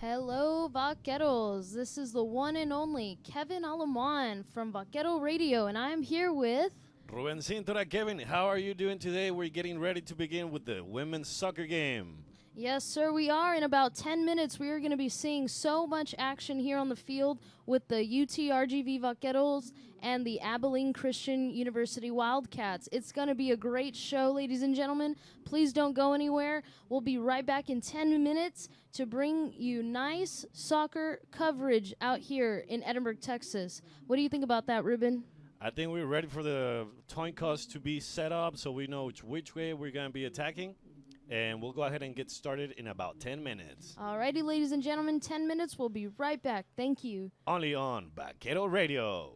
Hello, vaqueros. This is the one and only Kevin Alamán from Vaquero Radio, and I'm here with... Ruben Cintura. Kevin, how are you doing today? We're getting ready to begin with the women's soccer game. Yes, sir, we are. In about 10 minutes, we are going to be seeing so much action here on the field with the UTRGV Vaqueros and the Abilene Christian University Wildcats. It's going to be a great show, ladies and gentlemen. Please don't go anywhere. We'll be right back in 10 minutes to bring you nice soccer coverage out here in Edinburgh, Texas. What do you think about that, Ruben? I think we're ready for the toss to be set up so we know which way we're going to be attacking. And we'll go ahead and get started in about 10 minutes. Alrighty, ladies and gentlemen, 10 minutes. We'll be right back. Thank you. Only on Vaquero Radio.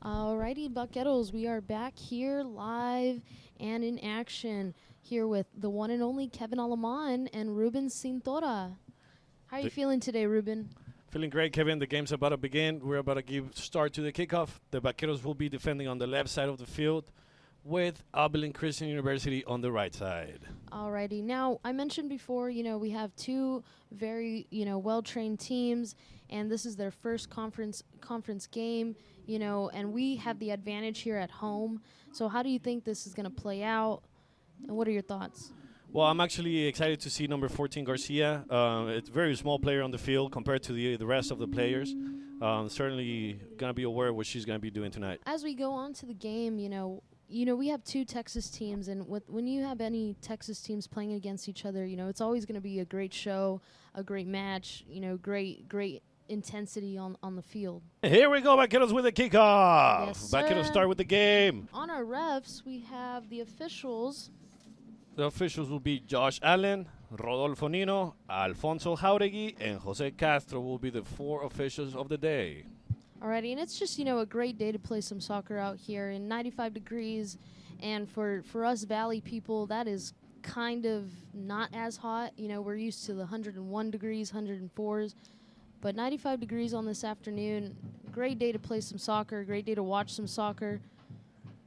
Alrighty, Vaqueros, we are back here live and in action here with the one and only Kevin Alamán and Ruben Cintora. How are you feeling today, Ruben? Feeling great, Kevin. The game's about to begin. We're about to give start to the kickoff. The Vaqueros will be defending on the left side of the field, with Abilene Christian University on the right side. Alrighty. Now, I mentioned before, we have two very, well-trained teams, and this is their first conference game, and we have the advantage here at home. So how do you think this is going to play out, and what are your thoughts? Well, I'm actually excited to see number 14, Garcia. It's a very small player on the field compared to the rest of the players. Certainly going to be aware of what she's going to be doing tonight. As we go on to the game, we have two Texas teams, and when you have any Texas teams playing against each other, it's always going to be a great show, a great match, great intensity on the field. Here we go, Vaqueros with the kickoff. Yes, Vaqueros start with the game. On our refs, we have the officials. The officials will be Josh Allen, Rodolfo Nino, Alfonso Jauregui, and Jose Castro will be the four officials of the day. Alrighty, and it's just, a great day to play some soccer out here in 95 degrees. And for us Valley people, that is kind of not as hot. We're used to the 101 degrees, 104s. But 95 degrees on this afternoon, great day to play some soccer, great day to watch some soccer.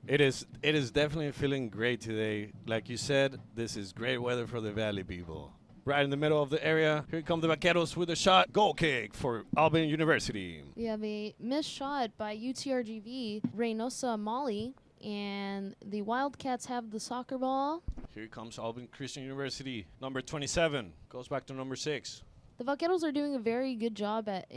It is definitely feeling great today. Like you said, this is great weather for the Valley people. Right in the middle of the area, here come the Vaqueros with a shot. Goal kick for Abilene University. We have a missed shot by UTRGV, Reynosa Molly, and the Wildcats have the soccer ball. Here comes Abilene Christian University. Number 27 goes back to number 6. The Vaqueros are doing a very good job at,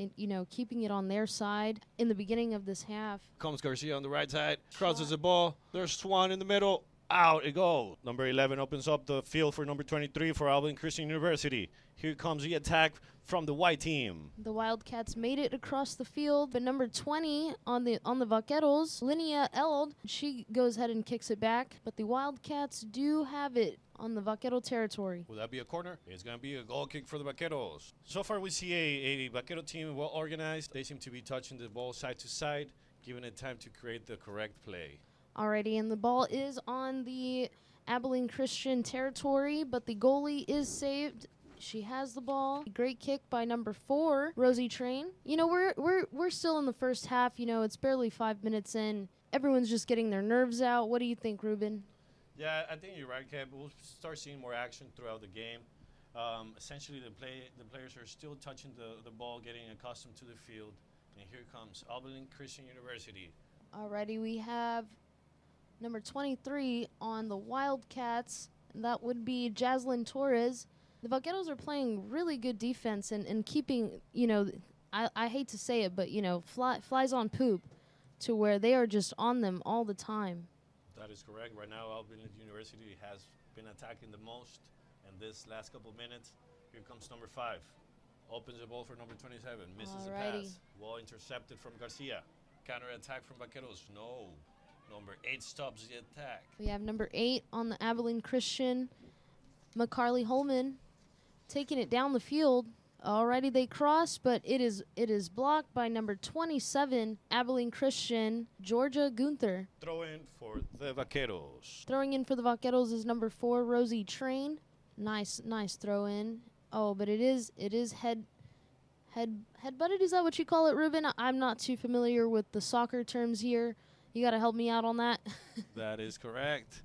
keeping it on their side in the beginning of this half. Comes Garcia on the right side, crosses the ball. There's Swan in the middle. Out it goes. Number 11 opens up the field for number 23 for Abilene Christian University. Here comes the attack from the white team. The Wildcats made it across the field, but number 20 on the Vaqueros, Linnea Eld, she goes ahead and kicks it back. But the Wildcats do have it on the Vaquero territory. Will that be a corner? It's going to be a goal kick for the Vaqueros. So far we see a Vaquero team well organized. They seem to be touching the ball side to side, giving it time to create the correct play. Alrighty, and the ball is on the Abilene Christian territory, but the goalie is saved. She has the ball. Great kick by number 4, Rosie Train. We're still in the first half. It's barely 5 minutes in. Everyone's just getting their nerves out. What do you think, Ruben? Yeah, I think you're right, Kev. We'll start seeing more action throughout the game. Essentially, the players are still touching the ball, getting accustomed to the field. And here comes Abilene Christian University. Alrighty, we have number 23 on the Wildcats. That would be Jaslyn Torres. The Vaqueros are playing really good defense and keeping, I hate to say it, but, flies on poop to where they are just on them all the time. That is correct. Right now, Abilene University has been attacking the most in this last couple of minutes. Here comes number 5. Opens the ball for number 27. Misses the pass. Ball intercepted from Garcia. Counter attack from Vaqueros. No. Number 8 stops the attack. We have number 8 on the Abilene Christian, McCarley Holman, taking it down the field. Alrighty, they cross, but it is blocked by number 27, Abilene Christian, Georgia Gunther. Throw in for the Vaqueros. Throwing in for the Vaqueros is number 4, Rosie Train. Nice throw in. Oh, but it is headbutted. Is that what you call it, Ruben? I'm not too familiar with the soccer terms here. You got to help me out on that. That is correct.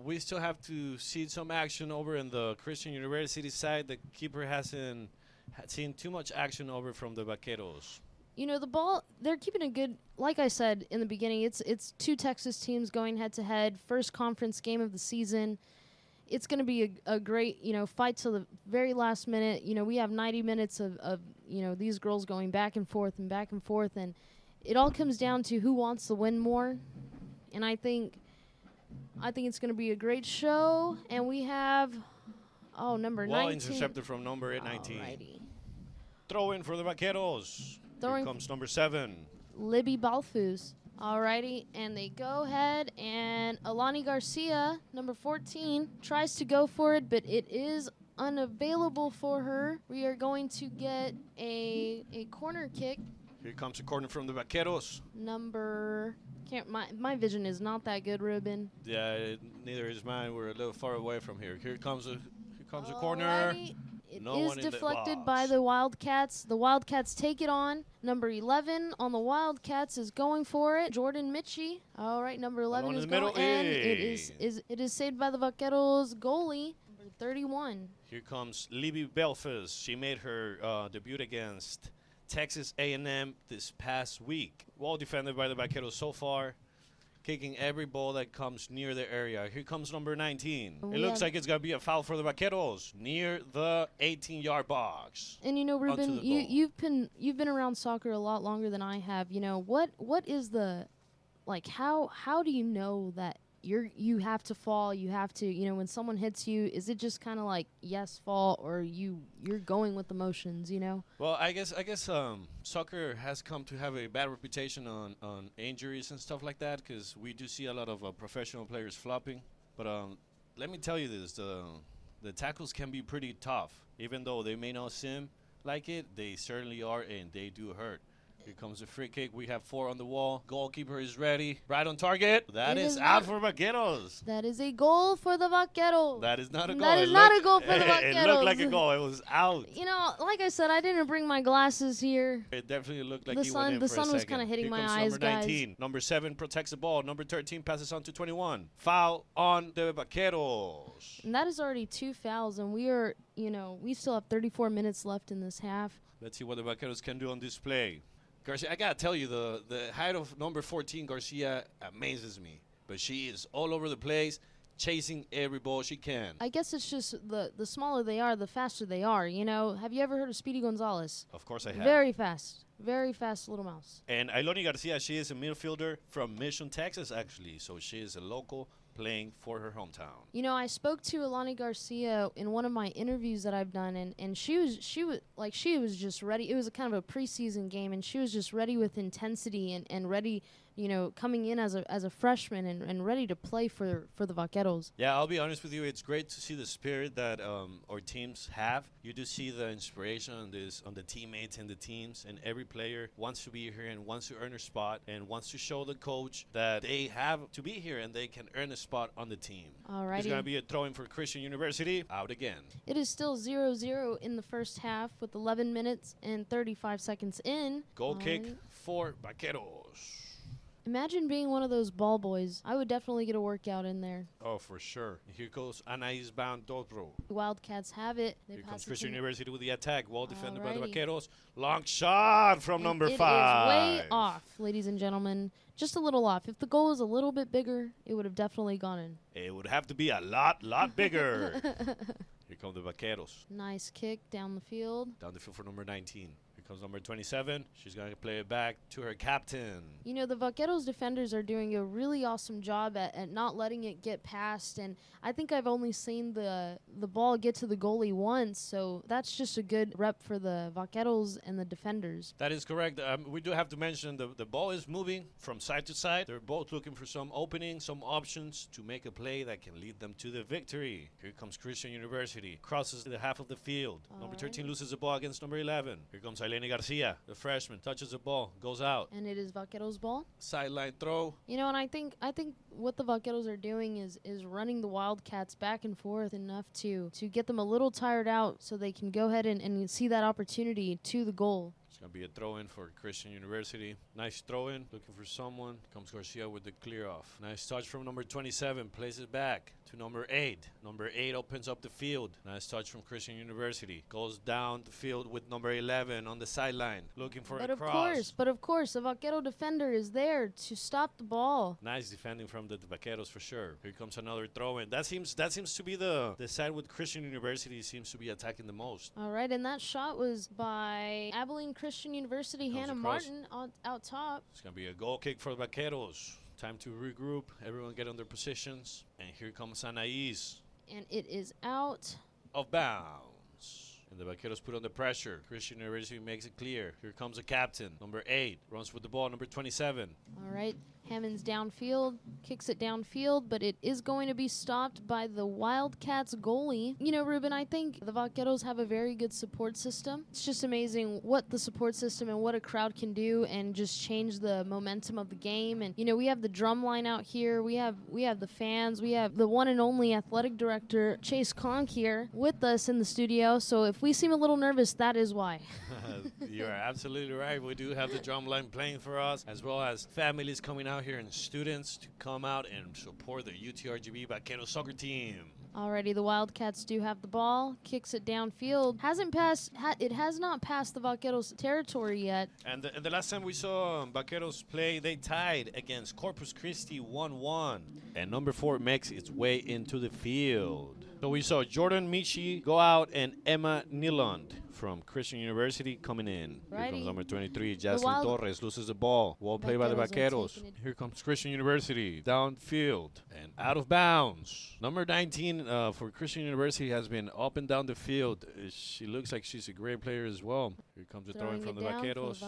We still have to see some action over in the Christian University side. The keeper hasn't seen too much action over from the vaqueros. You know, the ball, they're keeping a good, like I said in the beginning, it's two Texas teams going head-to-head, first conference game of the season. It's going to be a great, fight till the very last minute. We have 90 minutes of these girls going back and forth, and it all comes down to who wants to win more. And I think it's going to be a great show. And we have, number 19. Well intercepted from number 19. Alrighty. Throw in for the vaqueros. Here comes number 7. Libby Balfus. Alrighty, and they go ahead, and Alani Garcia, number 14, tries to go for it, but it is unavailable for her. We are going to get a corner kick. Here comes a corner from the vaqueros. My vision is not that good, Ruben. Yeah, neither is mine. We're a little far away from here. Here comes a corner. It is deflected by the Wildcats. The Wildcats take it on. Number 11 on the Wildcats is going for it. Jordan Mitchie. All right, number 11 is going, and it is saved by the Vaqueros goalie, number 31. Here comes Libby Belfast. She made her debut against Texas A&M this past week. Well defended by the Vaqueros so far, kicking every ball that comes near the area. Here comes number 19. It looks like it's going to be a foul for the Vaqueros near the 18-yard box. And Ruben, you've been around soccer a lot longer than I have. What is the, how do you know that you have to fall, you have to, when someone hits you, is it just kind of like, yes, fall, or you're going with the motions, Well, I guess soccer has come to have a bad reputation on injuries and stuff like that, because we do see a lot of professional players flopping. But let me tell you this, the tackles can be pretty tough. Even though they may not seem like it, they certainly are, and they do hurt. Here comes the free kick. We have 4 on the wall. Goalkeeper is ready. Right on target. That is out for Vaqueros. That is a goal for the Vaqueros. That is not a goal. That is not a goal for the Vaqueros. It looked like a goal. It was out. Like I said, I didn't bring my glasses here. It definitely looked like he went in the for a sun was second. kind of hitting my eyes, number 19. guys. Number 7 protects the ball. Number 13 passes on to 21. Foul on the Vaqueros. And that is already 2 fouls, and we are, we still have 34 minutes left in this half. Let's see what the Vaqueros can do on this play. Garcia, I got to tell you, the height of number 14, Garcia, amazes me. But she is all over the place, chasing every ball she can. I guess it's just the smaller they are, the faster they are, Have you ever heard of Speedy Gonzalez? Of course I have. Very fast little mouse. And Ailoni Garcia, she is a midfielder from Mission, Texas, actually. So she is a local playing for her hometown. I spoke to Alani Garcia in one of my interviews that I've done, and she was just ready. It was a kind of a preseason game, and she was just ready with intensity and ready, coming in as a freshman and ready to play for the Vaqueros. Yeah, I'll be honest with you. It's great to see the spirit that our teams have. You do see the inspiration on the teammates and the teams, and every player wants to be here and wants to earn a spot and wants to show the coach that they have to be here and they can earn a spot on the team. Alrighty. It's going to be a throw-in for Christian University. Out again. It is still 0-0 in the first half with 11 minutes and 35 seconds in. Goal kick for Vaqueros. Imagine being one of those ball boys. I would definitely get a workout in there. Oh, for sure. Here goes Anais Bandotro. Wildcats have it. Here comes Christian University with the attack. Well defended by the Vaqueros. Long shot from number 5. It is way off, ladies and gentlemen. Just a little off. If the goal was a little bit bigger, it would have definitely gone in. It would have to be a lot bigger. Here come the Vaqueros. Nice kick down the field. Down the field for number 19. Here comes number 27. She's going to play it back to her captain. The Vaqueros defenders are doing a really awesome job at not letting it get past. And I think I've only seen the ball get to the goalie once. So that's just a good rep for the Vaqueros and the defenders. That is correct. We do have to mention the ball is moving from side to side. They're both looking for some openings, some options to make a play that can lead them to the victory. Here comes Christian University. Crosses the half of the field. Number 13 loses the ball against number 11. Here comes Aileni Garcia, the freshman. Touches the ball. Goes out. And it is Vaqueros ball. Sideline throw. And I think what the Vaqueros are doing is running the Wildcats back and forth enough to get them a little tired out so they can go ahead and see that opportunity to the goal. It's Gonna be a throw-in for Christian University. Nice throw-in, looking for someone. Comes Garcia with the clear off. Nice touch from number 27, plays it back to number 8. Number 8 opens up the field. Nice touch from Christian University. Goes down the field with number 11 on the sideline, looking for a cross. But of course, the Vaquero defender is there to stop the ball. Nice defending from the Vaqueros for sure. Here comes another throw-in. That seems to be the side with Christian University seems to be attacking the most. All right, and that shot was by Abilene Christian University, Hannah Martin out top. It's going to be a goal kick for the Vaqueros. Time to regroup. Everyone get on their positions. And here comes Anais. And it is out of bounds. And the Vaqueros put on the pressure. Christian University makes it clear. Here comes the captain. Number 8 runs with the ball. Number 27. All right. Hammonds downfield, kicks it downfield, but it is going to be stopped by the Wildcats goalie. You know, Ruben, I think the Vaqueros have a very good support system. It's just amazing what the support system and what a crowd can do and just change the momentum of the game. And, you know, we have the drum line out here. We have the fans. We have the one and only athletic director, Chase Conk, here with us in the studio. So if we seem a little nervous, that is why. You're absolutely right. We do have the drum line playing for us, as well as families coming out here and students to come out and support the UTRGV Vaquero soccer team. Alrighty, the Wildcats do have the ball, kicks it downfield. It has not passed the Vaqueros territory yet. And the last time we saw Vaqueros play, they tied against Corpus Christi 1-1. And number 4 makes its way into the field. So we saw Jordan Michi go out and Emma Niland from Christian University coming in. Here comes number 23, Jaslyn Torres, loses the ball. Well played by the Vaqueros. Here comes Christian University, downfield and out of bounds. Number 19 for Christian University has been up and down the field. She looks like she's a great player as well. Here comes the throwing from the Vaqueros.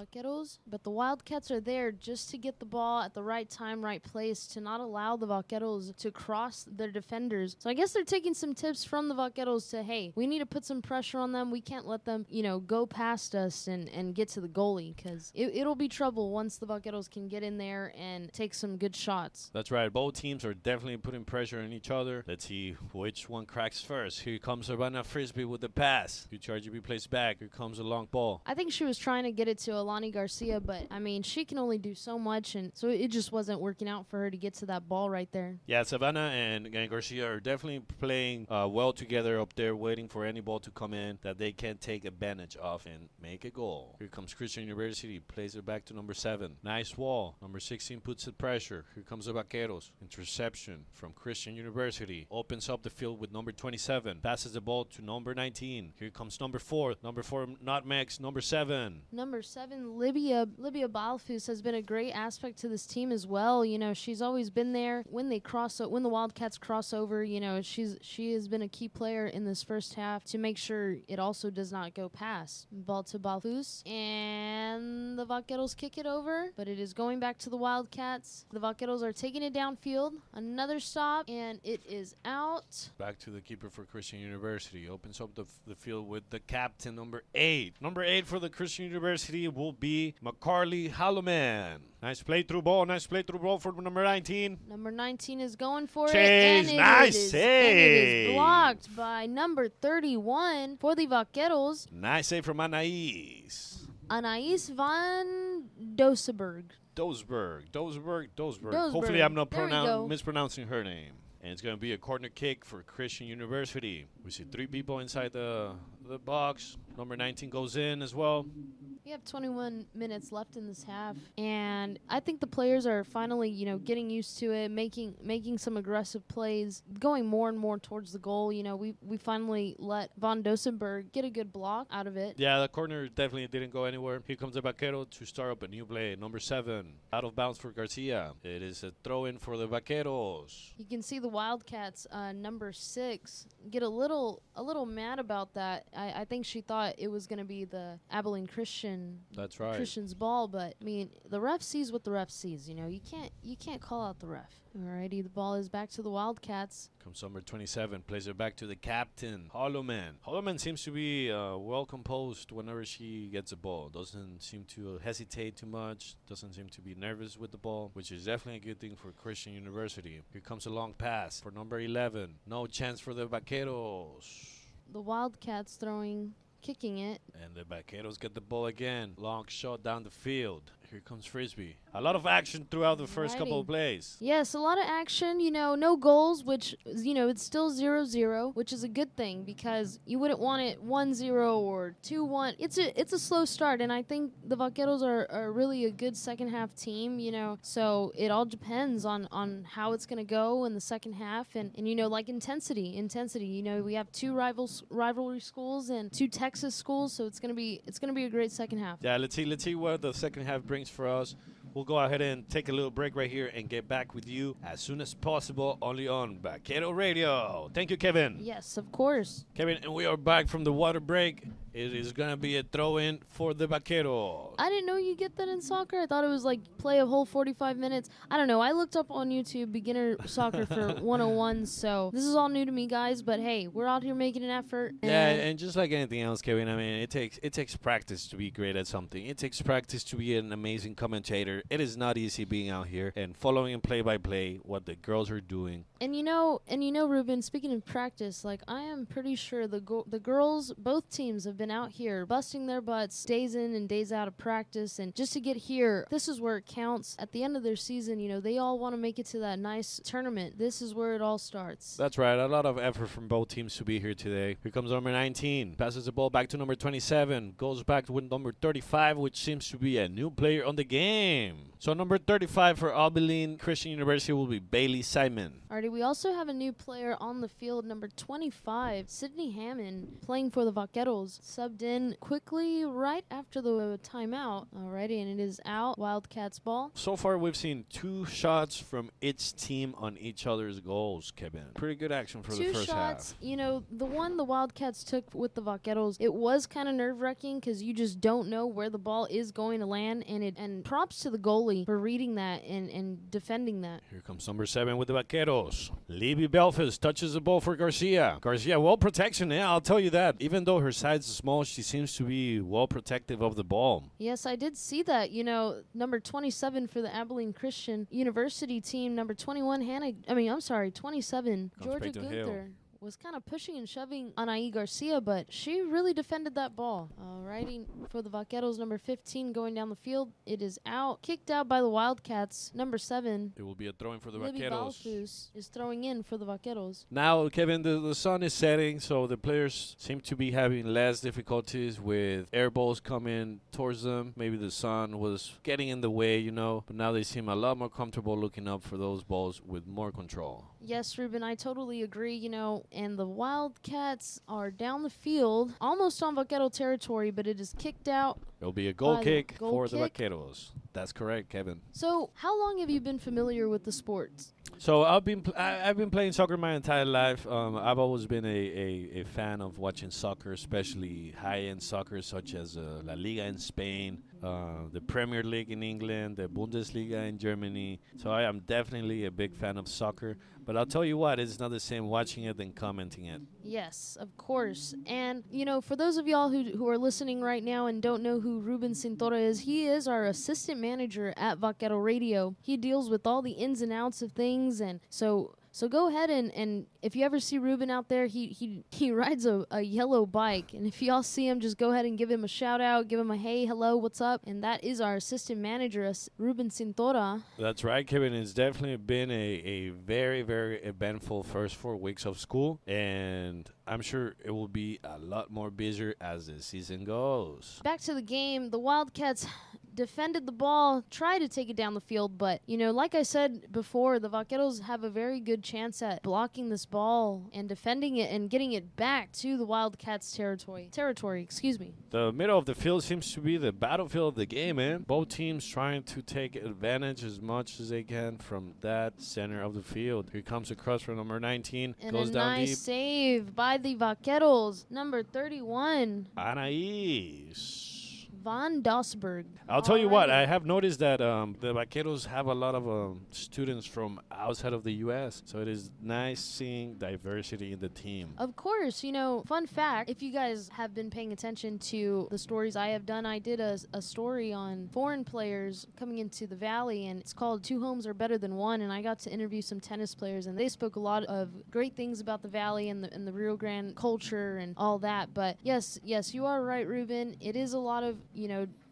But the Wildcats are there just to get the ball at the right time, right place, to not allow the Vaqueros to cross their defenders. So I guess they're taking some tips from the Vaqueros to, hey, we need to put some pressure on them. We can't let them, you know, go past us and get to the goalie, because it'll be trouble once the Vaqueros can get in there and take some good shots. That's right. Both teams are definitely putting pressure on each other. Let's see which one cracks first. Here comes Urbana Frisbee with the pass. UTRGV plays back. Here comes a long ball. I think she was trying to get it to Alani Garcia, but, I mean, she can only do so much, and so it just wasn't working out for her to get to that ball right there. Yeah, Savannah and Garcia are definitely playing well together up there, waiting for any ball to come in that they can take advantage of and make a goal. Here comes Christian University, plays it back to number 7. Nice wall. Number 16 puts the pressure. Here comes the Vaqueros. Interception from Christian University. Opens up the field with number 27. Passes the ball to number 19. Here comes number 4. Number 4 nutmegs number 7. Number 7, Libya Balfus has been a great aspect to this team as well. You know, she's always been there when the Wildcats cross over. You know, she has been a key player in this first half to make sure it also does not go past. Ball to Balfus, and the Vaqueros kick it over, but it is going back to the Wildcats. The Vaqueros are taking it downfield. Another stop, and it is out. Back to the keeper for Christian University. Opens up the field with the captain, number 8. Number 8 for the Christian University will be McCarley Halloman. Nice play through ball for number 19. Number 19 is going for it. Nice save. And it is blocked by number 31 for the Vaqueros. Nice save from Anais van Doseberg. Hopefully I'm not mispronouncing her name. And it's going to be a corner kick for Christian University. We see 3 people inside the box. Number 19 goes in as well. We have 21 minutes left in this half, and I think the players are finally, you know, getting used to it, making some aggressive plays, going more and more towards the goal. You know, we finally let Von Dosenberg get a good block out of it. Yeah, the corner definitely didn't go anywhere. Here comes the Vaquero to start up a new play. Number 7, out of bounds for Garcia. It is a throw-in for the Vaqueros. You can see the Wildcats, number 6, get a little mad about that. I think she thought it was going to be the Abilene Christian's ball, but I mean, the ref sees what the ref sees. You know, you can't call out the ref. Alrighty, the ball is back to the Wildcats. Comes number 27, plays it back to the captain, Holloman. Holloman seems to be well composed whenever she gets the ball. Doesn't seem to hesitate too much. Doesn't seem to be nervous with the ball, which is definitely a good thing for Christian University. Here comes a long pass for number 11. No chance for the Vaqueros. The Wildcats throwing kicking it. And the vaqueros get the ball again. Long shot down the field. Here comes Frisbee. A lot of action throughout the first couple of plays. Yes, a lot of action. No goals, which, it's still 0-0, which is a good thing because you wouldn't want it 1-0 or 2-1. It's a slow start, and I think the Vaqueros are really a good second half team, So it all depends on how it's going to go in the second half and like intensity. We have two rivalry schools and two Texas schools, so it's going to be a great second half. Yeah, let's see what the second half brings for us. We'll go ahead and take a little break right here and get back with you as soon as possible, only on Vaquero Radio. Thank you, Kevin. Yes, of course. Kevin, and we are back from the water break. It is going to be a throw-in for the Vaqueros. I didn't know you get that in soccer. I thought it was like play a whole 45 minutes. I don't know. I looked up on YouTube beginner soccer for 101, so this is all new to me, guys. But hey, we're out here making an effort. Yeah, and just like anything else, Kevin, I mean, it takes practice to be great at something. It takes practice to be an amazing commentator. It is not easy being out here and following play-by-play what the girls are doing. And Ruben, speaking of practice, like I am pretty sure the girls, both teams have been out here busting their butts days in and days out of practice, and just to get here, this is where it counts. At the end of their season, they all want to make it to that nice tournament. This is where it all starts. That's right. A lot of effort from both teams to be here today. Here comes number 19. Passes the ball back to number 27. Goes back with number 35, which seems to be a new player on the game. So number 35 for Abilene Christian University will be Bailey Simon. Alrighty, we also have a new player on the field, number 25, Sydney Hammond, playing for the Vaqueros. Subbed in quickly right after the timeout. Alrighty, and it is out. Wildcats ball. So far, we've seen 2 shots from each team on each other's goals, Kevin. Pretty good action for the first half. 2 shots. The one the Wildcats took with the Vaqueros, it was kind of nerve-wracking because you just don't know where the ball is going to land, and props to the goalie for reading that and defending that. Here comes number 7 with the Vaqueros. Libby Belfast touches the ball for Garcia. Garcia, well protection, yeah, I'll tell you that. Even though her size is small, she seems to be well protective of the ball. Yes, I did see that. Number 27 for the Abilene Christian University team, number 21, 27, Georgia Gunther, was kind of pushing and shoving Anaí Garcia, but she really defended that ball. Alrighty, for the Vaqueros, number 15 going down the field. It is out. Kicked out by the Wildcats, number 7. It will be a throw-in for the Libby Vaqueros. Balfus is throwing in for the Vaqueros. Now, Kevin, the sun is setting, so the players seem to be having less difficulties with air balls coming towards them. Maybe the sun was getting in the way, but now they seem a lot more comfortable looking up for those balls with more control. Yes, Ruben, I totally agree, and the Wildcats are down the field, almost on Vaquero territory, but it is kicked out. It'll be a goal kick for the Vaqueros. That's correct, Kevin. So, how long have you been familiar with the sports? So I've been playing soccer my entire life. I've always been a fan of watching soccer, especially high-end soccer such as La Liga in Spain, the Premier League in England, the Bundesliga in Germany. So I am definitely a big fan of soccer. But I'll tell you what, it's not the same watching it than commenting it. Yes, of course. And, for those of y'all who are listening right now and don't know who Ruben Cintora is, he is our assistant manager at Vaquero Radio. He deals with all the ins and outs of things, and so go ahead and if you ever see Ruben out there, he rides a yellow bike, and if y'all see him, just go ahead and give him a shout out, give him a hey, hello, what's up, and that is our assistant manager, Ruben Cintora. That's right, Kevin. It's definitely been a very, very eventful first 4 weeks of school, and I'm sure it will be a lot more busier as the season goes. Back to the game, the Wildcats defended the ball, tried to take it down the field, but, like I said before, the Vaqueros have a very good chance at blocking this ball and defending it and getting it back to the Wildcats' territory. The middle of the field seems to be the battlefield of the game, man. Both teams trying to take advantage as much as they can from that center of the field. Here comes across for number 19. And goes a down nice deep. save by the Vaqueros, number 31. Anaís. Von Dossberg. I'll tell you what, I have noticed that the vaqueros have a lot of students from outside of the U.S., so it is nice seeing diversity in the team. Of course, fun fact, if you guys have been paying attention to the stories I have done, I did a story on foreign players coming into the Valley, and it's called Two Homes Are Better Than One, and I got to interview some tennis players, and they spoke a lot of great things about the Valley and the Rio Grande culture and all that. But yes, you are right, Ruben. It is a lot of,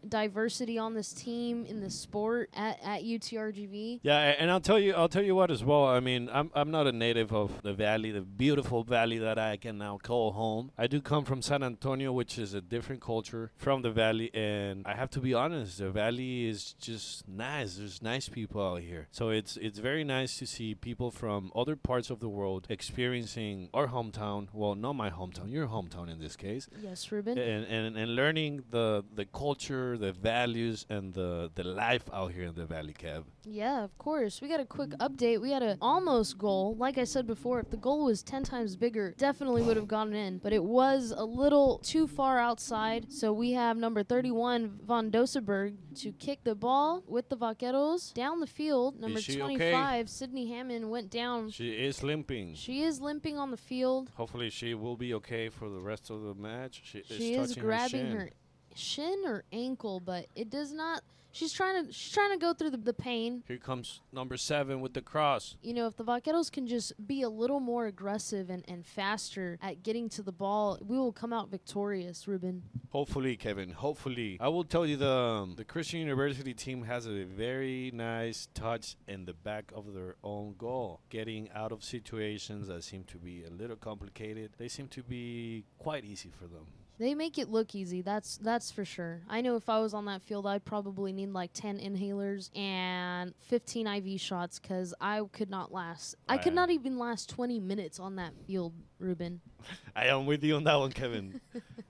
diversity on this team in this sport at UTRGV. Yeah, and I'll tell you what as well. I mean, I'm not a native of the Valley, the beautiful Valley that I can now call home. I do come from San Antonio, which is a different culture from the Valley, and I have to be honest, the Valley is just nice. There's nice people out here, so it's very nice to see people from other parts of the world experiencing our hometown. Well, not my hometown, your hometown in this case. Yes, Ruben. And learning the culture, the values, and the life out here in the Valley, Kev. Yeah, of course. We got a quick update. We had an almost goal. Like I said before, if the goal was 10 times bigger, definitely would have gone in. But it was a little too far outside. So we have number 31, Von Doseberg, to kick the ball with the Vaqueros down the field. Number 25, okay? Sydney Hammond went down. She is limping. She is limping on the field. Hopefully she will be okay for the rest of the match. She is grabbing her shin or ankle, but it does not. She's trying to go through the pain. Here comes number 7 with the cross. If the Vaqueros can just be a little more aggressive and faster at getting to the ball, we will come out victorious, Ruben. Hopefully, Kevin. Hopefully. I will tell you the Christian University team has a very nice touch in the back of their own goal. Getting out of situations that seem to be a little complicated. They seem to be quite easy for them. They make it look easy, that's for sure. I know if I was on that field, I'd probably need like 10 inhalers and 15 IV shots because I could not last. I could not even last 20 minutes on that field, Ruben. I am with you on that one, Kevin.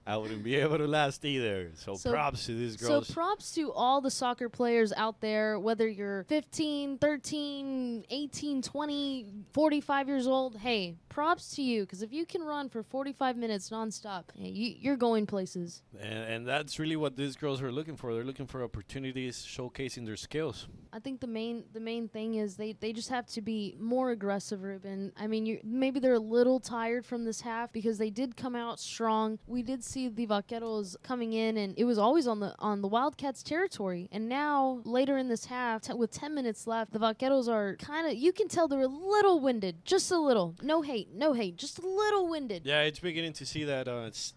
I wouldn't be able to last either. So props to these girls. So props to all the soccer players out there, whether you're 15, 13, 18, 20, 45 years old. Hey, props to you, because if you can run for 45 minutes nonstop, hey, you're going places. And that's really what these girls are looking for. They're looking for opportunities, showcasing their skills. I think the main thing is they just have to be more aggressive, Ruben. I mean, maybe they're a little tired from this half because they did come out strong. We did see the Vaqueros coming in, and it was always on the Wildcats' territory. And now, later in this half, with 10 minutes left, the Vaqueros are kind of, you can tell they're a little winded. Just a little. No hate. Just a little winded. Yeah, it's beginning to see that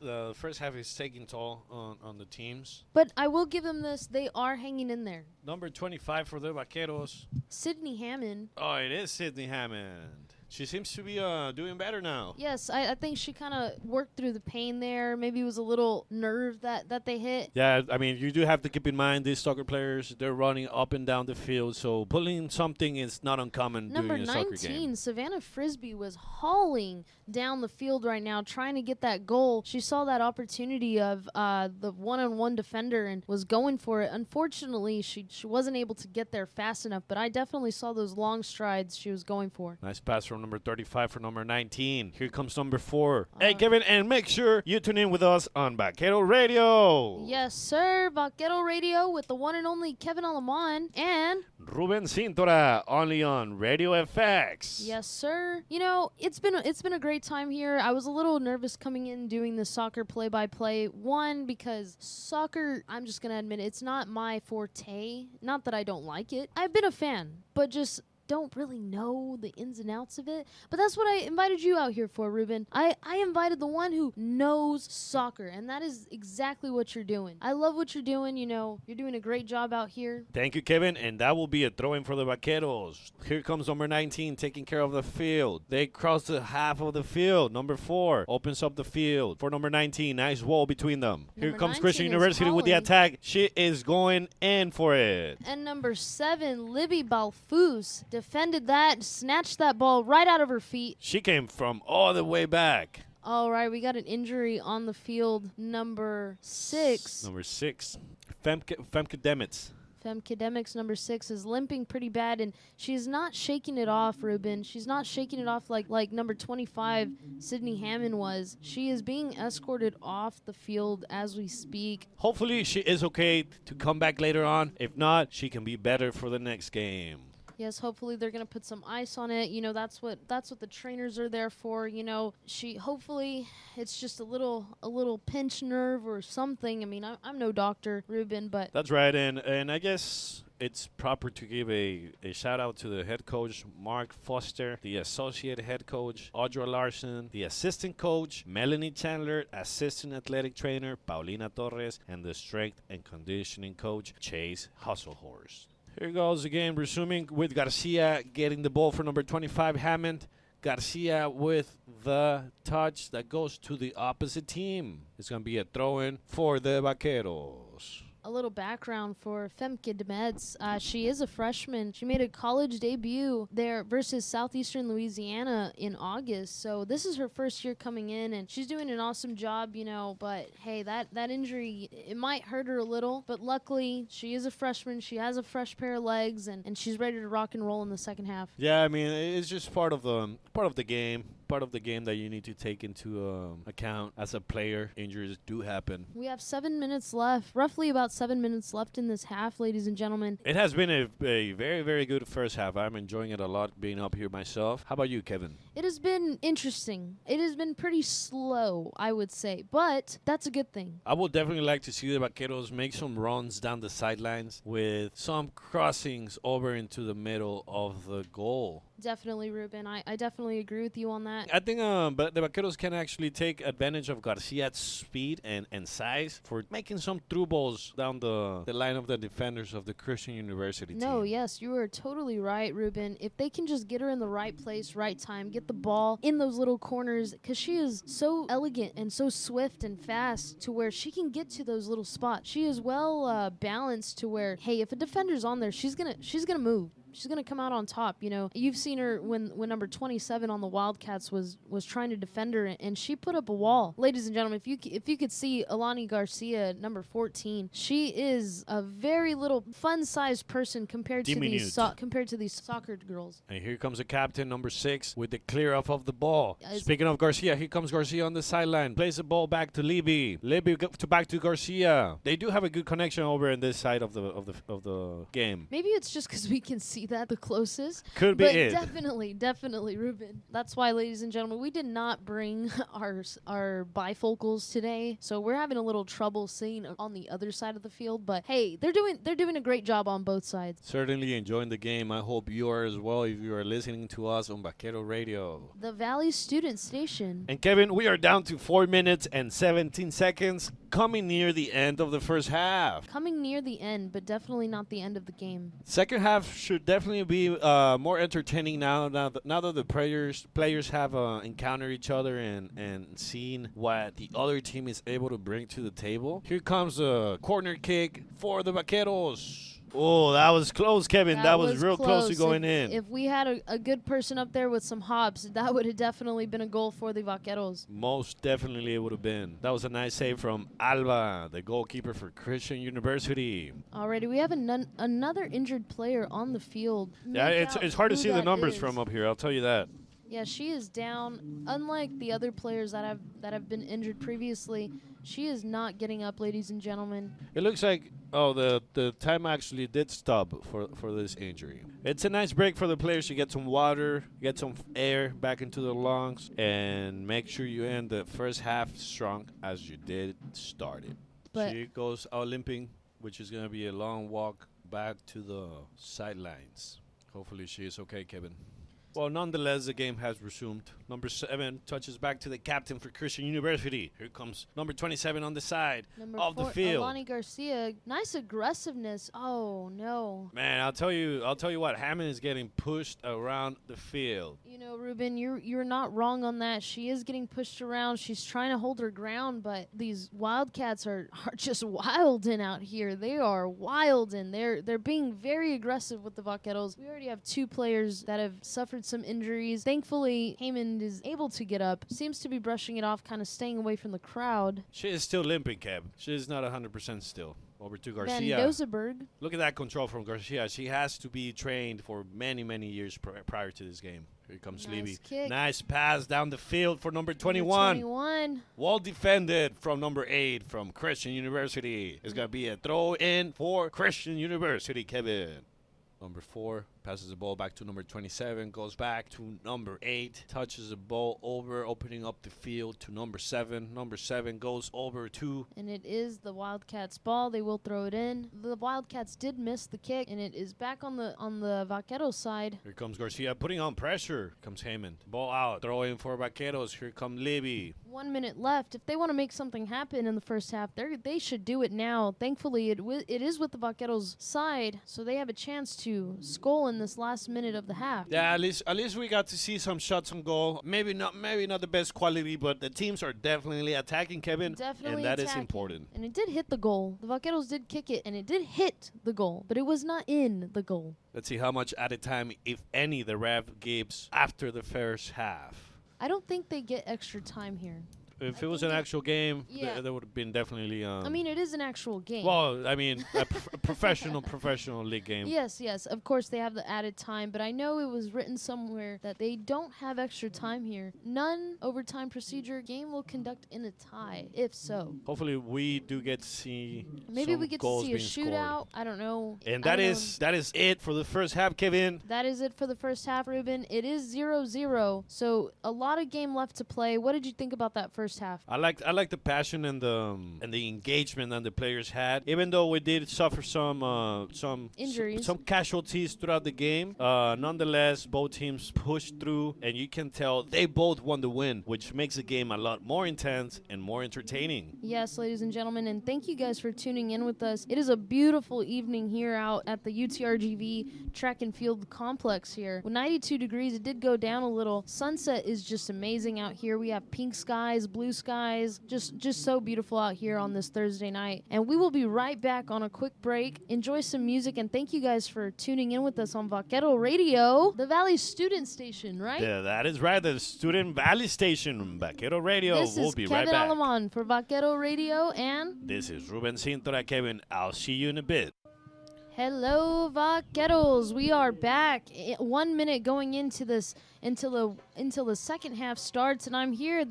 the first half is taking toll on the teams. But I will give them this. They are hanging in there. Number 25 for the Vaqueros. Sydney Hammond. Oh, it is Sydney Hammond. She seems to be doing better now. Yes, I think she kind of worked through the pain there. Maybe it was a little nerve that they hit. Yeah, I mean, you do have to keep in mind these soccer players, they're running up and down the field, so pulling something is not uncommon during a soccer game. Number 19, Savannah Frisbee was hauling down the field right now, trying to get that goal. She saw that opportunity of the one-on-one defender and was going for it. Unfortunately, she wasn't able to get there fast enough, but I definitely saw those long strides she was going for. Nice pass from number 35 for number 19. Here comes number 4. Hey, Kevin, and make sure you tune in with us on Vaquero Radio. Yes, sir. Vaquero Radio with the one and only Kevin Alamon and Ruben Cintora, only on Radio FX. Yes, sir. It's been a great time here. I was a little nervous coming in doing the soccer play-by-play. One, because soccer, I'm just going to admit, it's not my forte. Not that I don't like it. I've been a fan, but just don't really know the ins and outs of it. But that's what I invited you out here for, Ruben. I invited the one who knows soccer, and that is exactly what you're doing. I love what you're doing. You're doing a great job out here. Thank you, Kevin, and that will be a throw-in for the Vaqueros. Here comes number 19 taking care of the field. They cross the half of the field. Number 4 opens up the field for number 19. Nice wall between them. Here comes Christian University with the attack. She is going in for it. And number 7, Libby Balfus, defended that, snatched that ball right out of her feet. She came from all the way back. All right, we got an injury on the field. Number 6. Femke Demitz. Femcademics number 6 is limping pretty bad, and she's not shaking it off, Ruben. She's not shaking it off like number 25, Sydney Hammond was. She is being escorted off the field as we speak. Hopefully she is okay to come back later on. If not, she can be better for the next game. Yes, hopefully they're going to put some ice on it. You know, that's what the trainers are there for. You know, hopefully it's just a little pinched nerve or something. I mean, I'm no doctor, Ruben, but that's right. And I guess it's proper to give a shout out to the head coach, Mark Foster, the associate head coach, Audra Larson, the assistant coach, Melanie Chandler, assistant athletic trainer, Paulina Torres, and the strength and conditioning coach, Chase Hustlehorse. Here goes the game, resuming with Garcia getting the ball for number 25, Hammond. Garcia with the touch that goes to the opposite team. It's going to be a throw-in for the Vaqueros. A little background for Femke Demets. She is a freshman. She made a college debut there versus Southeastern Louisiana in August. So this is her first year coming in, and she's doing an awesome job, you know. But, hey, that injury, it might hurt her a little. But luckily, she is a freshman. She has a fresh pair of legs, and she's ready to rock and roll in the second half. Yeah, I mean, it's just part of the game. Part of the game that you need to take into account as a player. Injuries do happen. We have 7 minutes left, roughly about 7 minutes left in this half, ladies and gentlemen. It has been a very, very good first half. I'm enjoying it a lot being up here myself. How about you, Kevin? It has been interesting. It has been pretty slow, I would say, but that's a good thing. I would definitely like to see the Vaqueros make some runs down the sidelines with some crossings over into the middle of the goal. Definitely, Ruben. I definitely agree with you on that. I think but the Vaqueros can actually take advantage of Garcia's speed and size for making some through balls down the line of the defenders of the Christian University team. No, yes, you are totally right, Ruben. If they can just get her in the right place, right time, get the ball in those little corners, because she is so elegant and so swift and fast to where she can get to those little spots. She is well balanced to where, hey, if a defender's on there, she's gonna move. She's going to come out on top, you know. You've seen her when number 27 on the Wildcats was trying to defend her, and she put up a wall. Ladies and gentlemen, if you could see Alani Garcia, number 14, she is a very little fun-sized person compared to these soccer girls. And here comes the captain, number 6, with the clear off of the ball. Speaking of Garcia, here comes Garcia on the sideline. Plays the ball back to Libby. Libby back to Garcia. They do have a good connection over in this side of the game. Maybe it's just because we can see that the closest. Could be it. Definitely, Ruben. That's why, ladies and gentlemen, we did not bring our bifocals today, so we're having a little trouble seeing on the other side of the field. But hey, they're doing a great job on both sides. Certainly enjoying the game. I hope you are as well if you are listening to us on Vaquero Radio, the Valley Student Station. And Kevin, we are down to 4 minutes and 17 seconds, coming near the end of the first half. Coming near the end, but definitely not the end of the game. Second half should definitely be more entertaining now that the players have encountered each other and seen what the other team is able to bring to the table. Here comes a corner kick for the Vaqueros. Oh, that was close, Kevin. That was real close to going in. If we had a good person up there with some hops, that would have definitely been a goal for the Vaqueros. Most definitely it would have been. That was a nice save from Alba, the goalkeeper for Christian University. Alrighty, we have another injured player on the field. Yeah, it's hard to see the numbers from up here, I'll tell you that. Yeah, she is down. Unlike the other players that have been injured previously, she is not getting up, ladies and gentlemen. It looks like the time actually did stop for this injury. It's a nice break for the players to get some water, get some air back into the lungs, and make sure you end the first half strong as you did start it. But she goes out limping, which is going to be a long walk back to the sidelines. Hopefully she is okay, Kevin. Well, nonetheless, the game has resumed. Number 7 touches back to the captain for Christian University. Here comes number 27 on the side of the field. Alani Garcia, nice aggressiveness. Oh no. Man, I'll tell you what. Hammond is getting pushed around the field. You know, Ruben, you're not wrong on that. She is getting pushed around. She's trying to hold her ground, but these Wildcats are just wilding out here. They are wilding. They're being very aggressive with the Vaqueros. We already have 2 players that have suffered some injuries. Thankfully, Heyman and is able to get up. Seems to be brushing it off, kind of staying away from the crowd. She is still limping, Kev. She is not 100% still. Over to Van Garcia. Dozenberg. Look at that control from Garcia. She has to be trained for many, many years prior to this game. Here comes Levy. Kick. Nice pass down the field for number 21. Number 21. Well defended from number 8 from Christian University. It's going to be a throw in for Christian University, Kevin. Number 4 passes the ball back to number 27, goes back to number 8, touches the ball over, opening up the field to number 7. Number 7 goes over to... And it is the Wildcats' ball. They will throw it in. The Wildcats did miss the kick, and it is back on the Vaqueros side. Here comes Garcia putting on pressure. Comes Heyman. Ball out. Throw in for Vaqueros. Here come Levy. 1 minute left. If they want to make something happen in the first half, they should do it now. Thankfully, it is with the Vaqueros' side, so they have a chance to score in this last minute of the half. Yeah, at least we got to see some shots on goal. Maybe not the best quality, but the teams are definitely attacking, Kevin. Definitely and that attacking. is important. And it did hit the goal. The Vaqueros did kick it, and it did hit the goal, but it was not in the goal. Let's see how much added time, if any, the ref gives after the first half. I don't think they get extra time here. If it was an actual game, yeah. there would have been definitely... I mean, it is an actual game. Well, I mean, a professional league game. Yes. Of course, they have the added time, but I know it was written somewhere that they don't have extra time here. None overtime procedure game will conduct in a tie, if so. Hopefully, we do get to see Maybe some we get goals to see a shootout. scored. I don't know. And that is it for the first half, Kevin. That is it for the first half, Ruben. It is 0-0, so a lot of game left to play. What did you think about that first half? I like the passion and the engagement that the players had. Even though we did suffer some injuries, some casualties throughout the game, nonetheless, both teams pushed through, and you can tell they both won the win, which makes the game a lot more intense and more entertaining. Yes, ladies and gentlemen, and thank you guys for tuning in with us. It is a beautiful evening here out at the UTRGV track and field complex here. With 92 degrees, it did go down a little. Sunset is just amazing out here. We have pink skies, blue skies, just so beautiful out here on this Thursday night. And we will be right back on a quick break. Enjoy some music, and thank you guys for tuning in with us on Vaquero Radio, the Valley Student Station, right? Yeah, that is right, the Student Valley Station, Vaquero Radio. We'll be right back. This is Kevin Alamon for Vaquero Radio, and this is Ruben Cintora. Kevin, I'll see you in a bit. Hello, Vaqueros. We are back. 1 minute going into this until the second half starts, and I'm here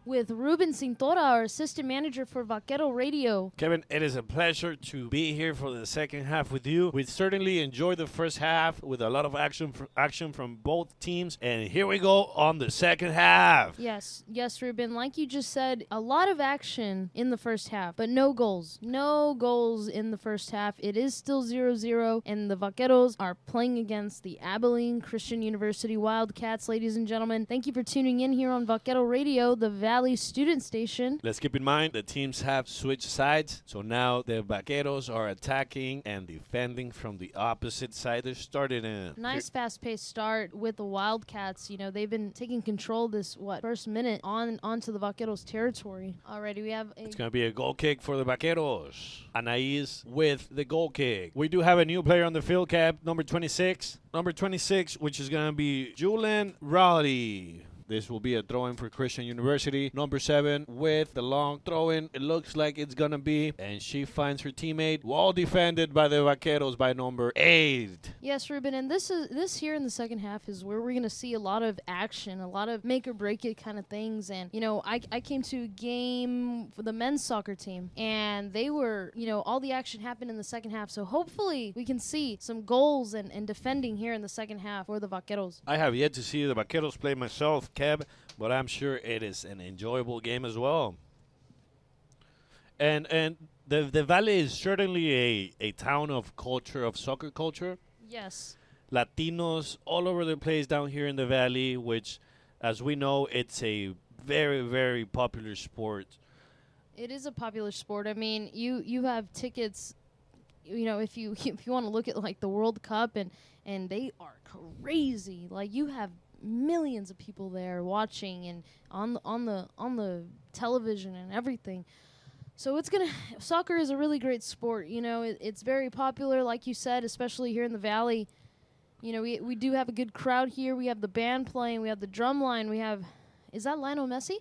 with Ruben Cintora, our assistant manager for Vaquero Radio. Kevin, it is a pleasure to be here for the second half with you. We certainly enjoyed the first half with a lot of action from both teams, and here we go on the second half. Yes, Ruben. Like you just said, a lot of action in the first half, but no goals. No goals in the first half. It is still 0-0, and the Vaqueros are playing against the Abilene Christian University Wildcats. Ladies and gentlemen, thank you for tuning in here on Vaquero Radio, the Valley Student Station. Let's keep in mind the teams have switched sides, so now the Vaqueros are attacking and defending from the opposite side they started in. Nice fast-paced start with the Wildcats. You know, they've been taking control this first minute onto the Vaqueros territory. Already we have it's gonna be a goal kick for the Vaqueros. Anais with the goal kick. We do have a new player on the field, Cap, number 26, which is gonna be Julian Rowley. This will be a throw-in for Christian University. Number 7 with the long throw-in. It looks like it's going to be. And she finds her teammate. Well defended by the Vaqueros by number 8. Yes, Ruben. And this here in the second half is where we're going to see a lot of action, a lot of make-or-break-it kind of things. And, you know, I came to a game for the men's soccer team. And they were, you know, all the action happened in the second half. So hopefully we can see some goals and defending here in the second half for the Vaqueros. I have yet to see the Vaqueros play myself, Kev, but I'm sure it is an enjoyable game as well. And the Valley is certainly a town of culture, of soccer culture. Yes. Latinos all over the place down here in the Valley, which, as we know, it's a very, very popular sport. It is a popular sport. I mean, you have tickets, you know, if you want to look at like the World Cup, and they are crazy. Like, you have millions of people there watching and on the television and everything. So soccer is a really great sport. You know, it's very popular, like you said, especially here in the Valley. You know, we do have a good crowd here. We have the band playing. We have the drum line. We have Is that Lionel Messi?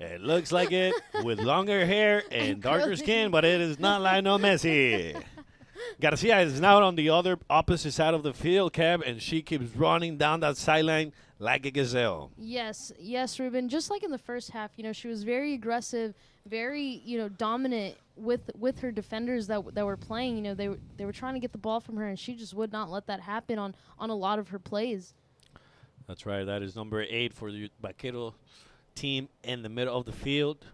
It looks like it with longer hair and darker skin, but it is not Lionel Messi. Garcia is now on the opposite side of the field, Kev, and she keeps running down that sideline like a gazelle. Yes, Ruben. Just like in the first half, she was very aggressive, very, dominant with her defenders that were playing. They were trying to get the ball from her, and she just would not let that happen on a lot of her plays. That's right. That is number 8 for the Vaquero team in the middle of the field.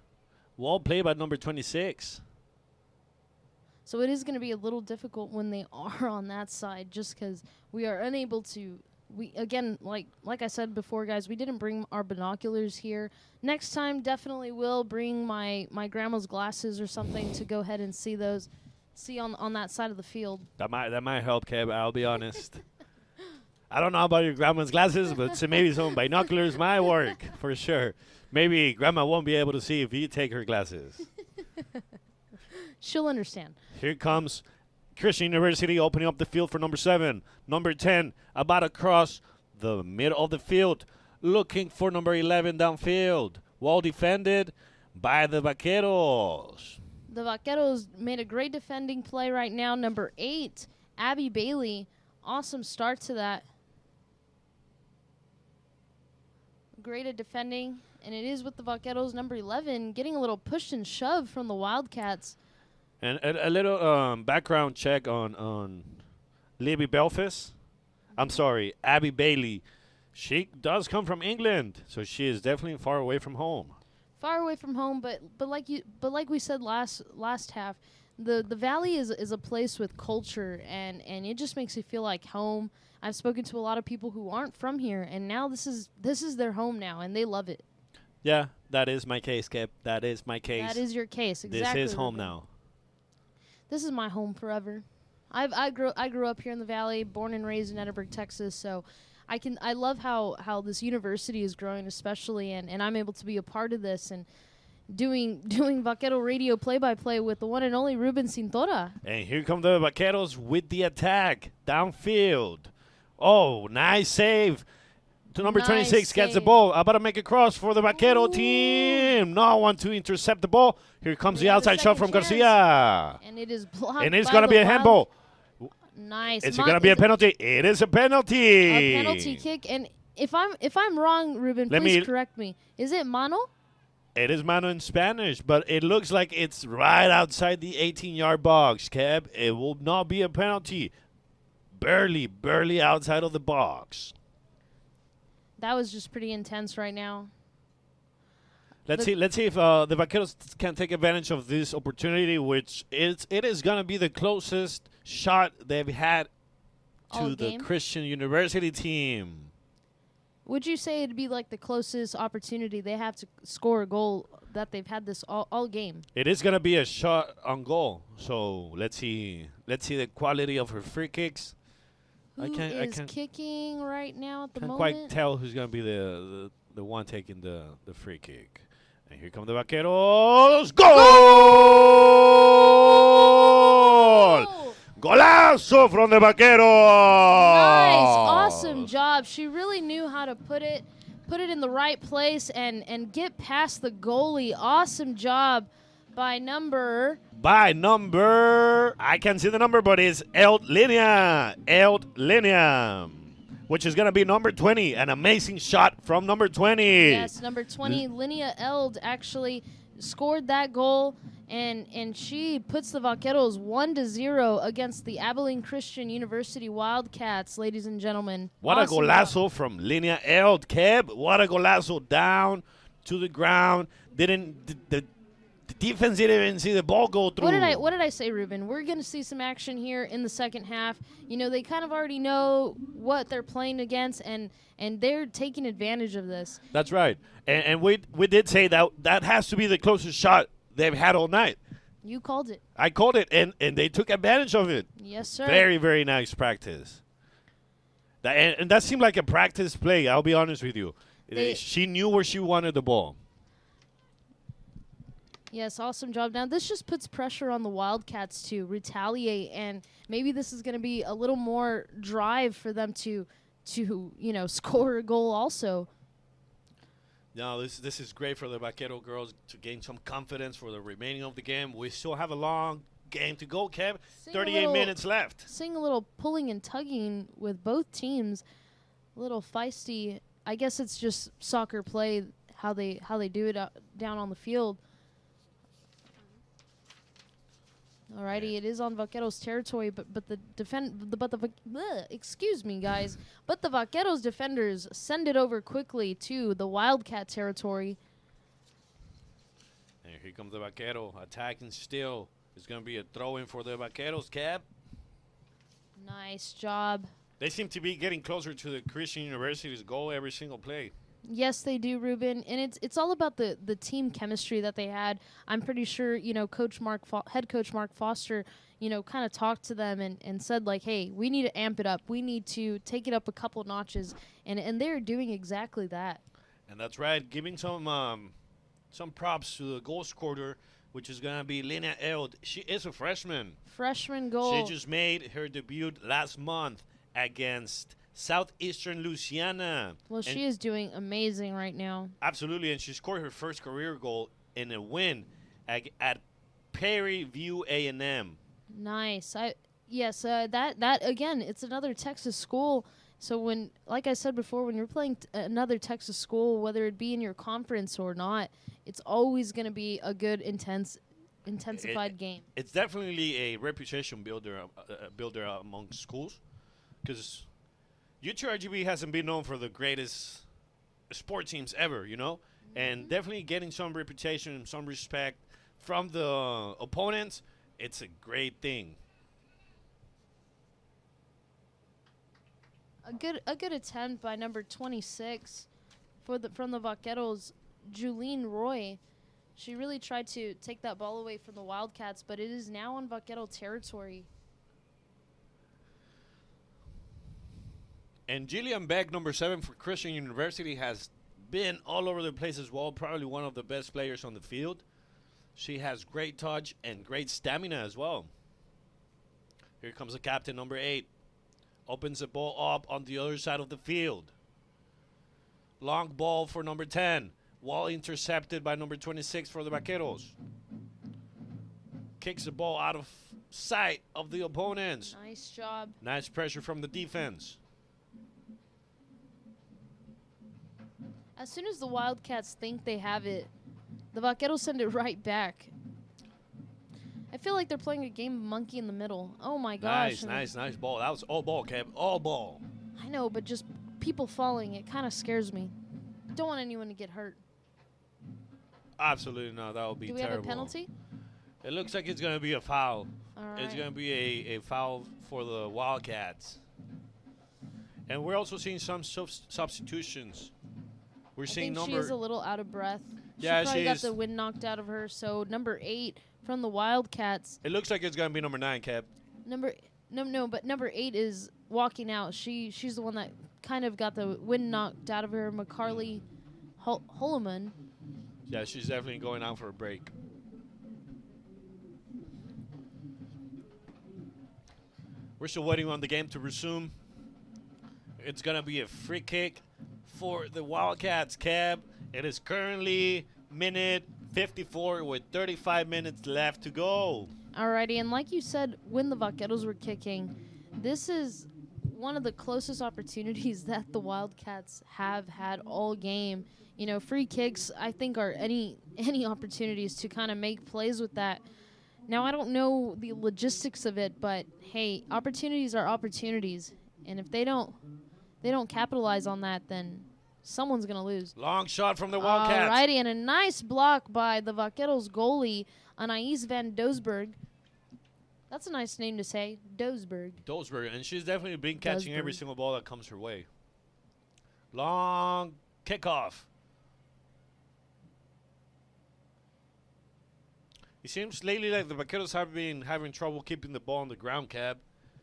Well played by number 26. So it is going to be a little difficult when they are on that side, just because we are unable to. We again, like I said before, guys, we didn't bring our binoculars here. Next time, definitely will bring my grandma's glasses or something to go ahead and see on that side of the field. That might help, Kev. I'll be honest. I don't know about your grandma's glasses, but maybe some binoculars might work for sure. Maybe grandma won't be able to see if you take her glasses. She'll understand. Here comes Christian University opening up the field for number 7. Number 10 about to cross the middle of the field, looking for number 11 downfield. Well defended by the Vaqueros. The Vaqueros made a great defending play right now. Number 8, Abby Bailey. Awesome start to that. Great at defending, and it is with the Vaqueros. Number 11 getting a little push and shove from the Wildcats. And a little background check on Libby Belfast. I'm sorry, Abby Bailey. She does come from England, so she is definitely far away from home. Far away from home, but like we said last half, the Valley is a place with culture, and it just makes you feel like home. I've spoken to a lot of people who aren't from here, and now this is their home now, and they love it. Yeah, that is my case, Kip. That is my case. That is your case, exactly. This is home now. This is my home forever. I grew up here in the Valley, born and raised in Edinburgh, Texas, so I love how this university is growing, especially, and I'm able to be a part of this and doing Vaquero radio play-by-play with the one and only Ruben Cintora. And here come the Vaqueros with the attack downfield. Oh, nice save. To number 26 gets the ball. About to make a cross for the Vaquero team. No one to intercept the ball. Here comes the outside shot from Garcia. And it is blocked. And it's going to be a handball. Nice. Is it going to be a penalty? It is a penalty. A penalty kick. And if I'm wrong, Ruben, please correct me. Is it mano? It is mano in Spanish, but it looks like it's right outside the 18-yard box, Kev. It will not be a penalty. Barely outside of the box. That was just pretty intense right now. Let's see if the Vaqueros can take advantage of this opportunity, which it is going to be the closest shot they've had to the Christian University team. Would you say it'd be like the closest opportunity they have to score a goal that they've had this all game? It is going to be a shot on goal. So let's see the quality of her free kicks. Who is kicking right now at the moment? Can't quite tell who's going to be the one taking the free kick. And here come the Vaqueros. Goal! Golazo from the Vaqueros! Nice. Awesome job. She really knew how to put it in the right place and get past the goalie. Awesome job by number, I can't see the number, but it's Eld Linea, which is going to be number 20. An amazing shot from number 20. Yes, number 20, Linea Eld actually scored that goal, and she puts the Vaqueros 1-0 against the Abilene Christian University Wildcats, ladies and gentlemen. What awesome a golazo from Linea Eld, Keb. What a golazo down to the ground. The defense didn't even see the ball go through. What did I say, Ruben? We're going to see some action here in the second half. They kind of already know what they're playing against, and they're taking advantage of this. That's right. And we did say that has to be the closest shot they've had all night. You called it. I called it, and they took advantage of it. Yes, sir. Very, very nice practice. And that seemed like a practice play, I'll be honest with you. She knew where she wanted the ball. Yes, awesome job. Now, this just puts pressure on the Wildcats to retaliate, and maybe this is going to be a little more drive for them to score a goal also. No, this is great for the Vaquero girls to gain some confidence for the remaining of the game. We still have a long game to go, Kev. 38 minutes left. Seeing a little pulling and tugging with both teams. A little feisty. I guess it's just soccer play, how they do it down on the field. Alrighty, it is on Vaqueros territory, but the excuse me, guys, but the Vaqueros defenders send it over quickly to the Wildcat territory. And here comes the Vaquero attacking still. It's going to be a throw-in for the Vaqueros, Cap. Nice job. They seem to be getting closer to the Christian University's goal every single play. Yes, they do, Ruben, and it's all about the team chemistry that they had. I'm pretty sure, you know, head coach Mark Foster, you know, kind of talked to them and said, like, hey, we need to amp it up. We need to take it up a couple notches, and they're doing exactly that. And that's right, giving some props to the goal scorer, which is going to be Lena Eld. She is a freshman. Freshman goal. She just made her debut last month against Southeastern Louisiana. Well, she is doing amazing right now. Absolutely, and she scored her first career goal in a win at Prairie View A&M. Nice. That again, it's another Texas school. So when, like I said before, when you're playing another Texas school, whether it be in your conference or not, it's always going to be a good intensified game. It's definitely a reputation builder among schools, because UTRGV hasn't been known for the greatest sport teams ever, you know? Mm-hmm. And definitely getting some reputation and some respect from the opponents, it's a great thing. A good attempt by number 26 from the Vaqueros, Julene Roy. She really tried to take that ball away from the Wildcats, but it is now on Vaquero territory. And Jillian Beck, number 7 for Christian University, has been all over the place as well. Probably one of the best players on the field. She has great touch and great stamina as well. Here comes the captain, number 8. Opens the ball up on the other side of the field. Long ball for number 10. Wall intercepted by number 26 for the Vaqueros. Kicks the ball out of sight of the opponents. Nice job. Nice pressure from the defense. As soon as the Wildcats think they have it, the Vaqueros send it right back. I feel like they're playing a game of monkey in the middle. Oh, my gosh. Nice ball. That was all ball, Kev. All ball. I know, but just people falling, it kind of scares me. Don't want anyone to get hurt. Absolutely not. That would be terrible. Do we have a penalty? It looks like it's going to be a foul. All right. It's going to be a foul for the Wildcats. And we're also seeing some substitutions. We're seeing she is a little out of breath. Yeah, she probably got the wind knocked out of her. So number 8 from the Wildcats. It looks like it's going to be number 9, Kev. But number 8 is walking out. She's the one that kind of got the wind knocked out of her. McCarley Holloman. Yeah, she's definitely going out for a break. We're still waiting on the game to resume. It's going to be a free kick for the Wildcats, Kev. It is currently minute 54 with 35 minutes left to go. Alrighty, and like you said, when the Vaqueros were kicking, this is one of the closest opportunities that the Wildcats have had all game. You know, free kicks, I think, are any opportunities to kind of make plays with that. Now, I don't know the logistics of it, but hey, opportunities are opportunities, and if they don't capitalize on that, then someone's going to lose. Long shot from the Wildcats. Alrighty, and a nice block by the Vaqueros goalie, Anais Van Doesburg. That's a nice name to say, Doesburg. Doesburg, and she's definitely been catching every single ball that comes her way. Long kickoff. It seems lately like the Vaqueros have been having trouble keeping the ball on the ground, Cab.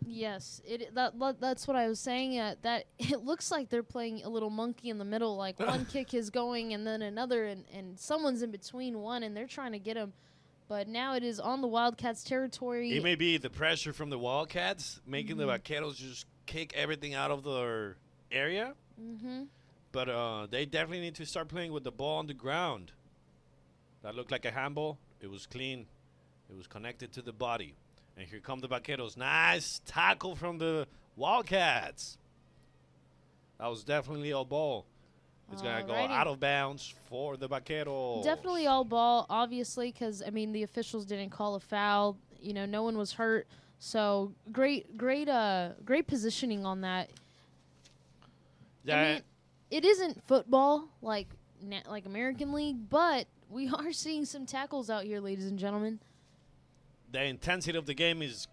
Yes, that's what I was saying. That it looks like they're playing a little monkey in the middle. Like one kick is going and then another, and someone's in between one, and they're trying to get him. But now it is on the Wildcats' territory. It may be the pressure from the Wildcats making the Vaqueros just kick everything out of their area. But they definitely need to start playing with the ball on the ground. That looked like a handball. It was clean. It was connected to the body. And here come the Vaqueros. Nice tackle from the Wildcats. That was definitely all ball. It's going to go out of bounds for the Vaqueros. Definitely all ball, obviously, because, I mean, the officials didn't call a foul. You know, no one was hurt. So, great positioning on that. Yeah. I mean, it isn't football like American League, but we are seeing some tackles out here, ladies and gentlemen. The intensity of the game is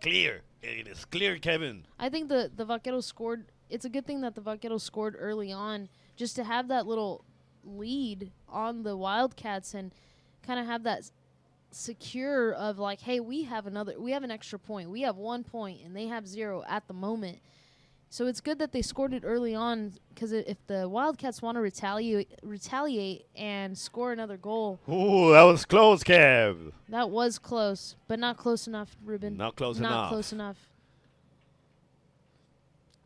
clear. It is clear, Kevin. I think the Vaqueros scored. It's a good thing that the Vaqueros scored early on, just to have that little lead on the Wildcats and kind of have that secure of like, hey, we have an extra point. We have 1 point, and they have 0 at the moment. So it's good that they scored it early on, because if the Wildcats want to retaliate and score another goal. Ooh, that was close, Kev. That was close, but not close enough, Ruben. Not close enough. Not close enough.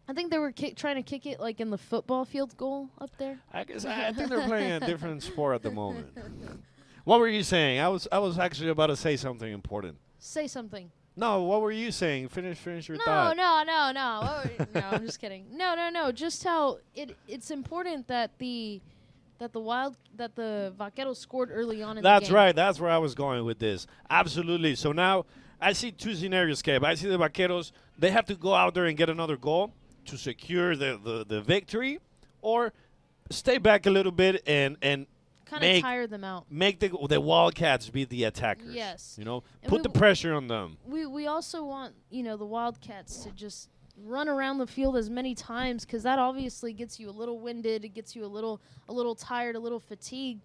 I think they were trying to kick it like in the football field goal up there. I guess I think they're playing a different sport at the moment. What were you saying? I was actually about to say something important. Say something. No, what were you saying? Finish your thought. No. No, I'm just kidding. No. Just how it's important that the Vaqueros scored early on in the game. That's right. That's where I was going with this. Absolutely. So now I see two scenarios, Kev. I see the Vaqueros. They have to go out there and get another goal to secure the victory, or stay back a little bit and kind of tire them out. Make the Wildcats be the attackers. Yes. You know, and put the pressure on them. We also want, the Wildcats to just run around the field as many times, because that obviously gets you a little winded. It gets you a little tired, a little fatigued.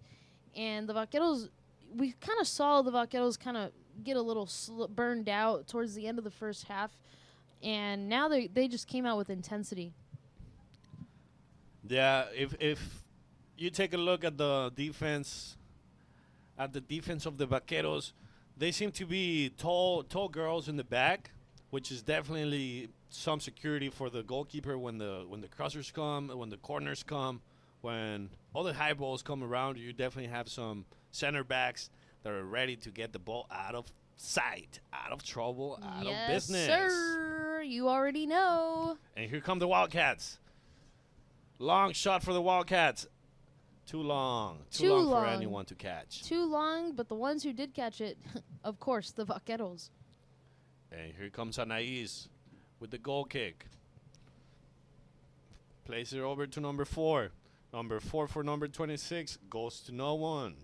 And the Vaqueros, we kind of saw the Vaqueros kind of get a little burned out towards the end of the first half. And now they just came out with intensity. Yeah, if you take a look at the defense of the Vaqueros, they seem to be tall girls in the back, which is definitely some security for the goalkeeper when the crossers come, when the corners come, when all the high balls come around. You definitely have some center backs that are ready to get the ball out of sight, out of trouble, out of business. Yes, sir. You already know. And here come the Wildcats. Long shot for the Wildcats. Too long for anyone to catch. Too long, but the ones who did catch it, of course, the Vaqueros. And here comes Anais with the goal kick. Plays it over to number 4. Number 4 for number 26 goes to no one.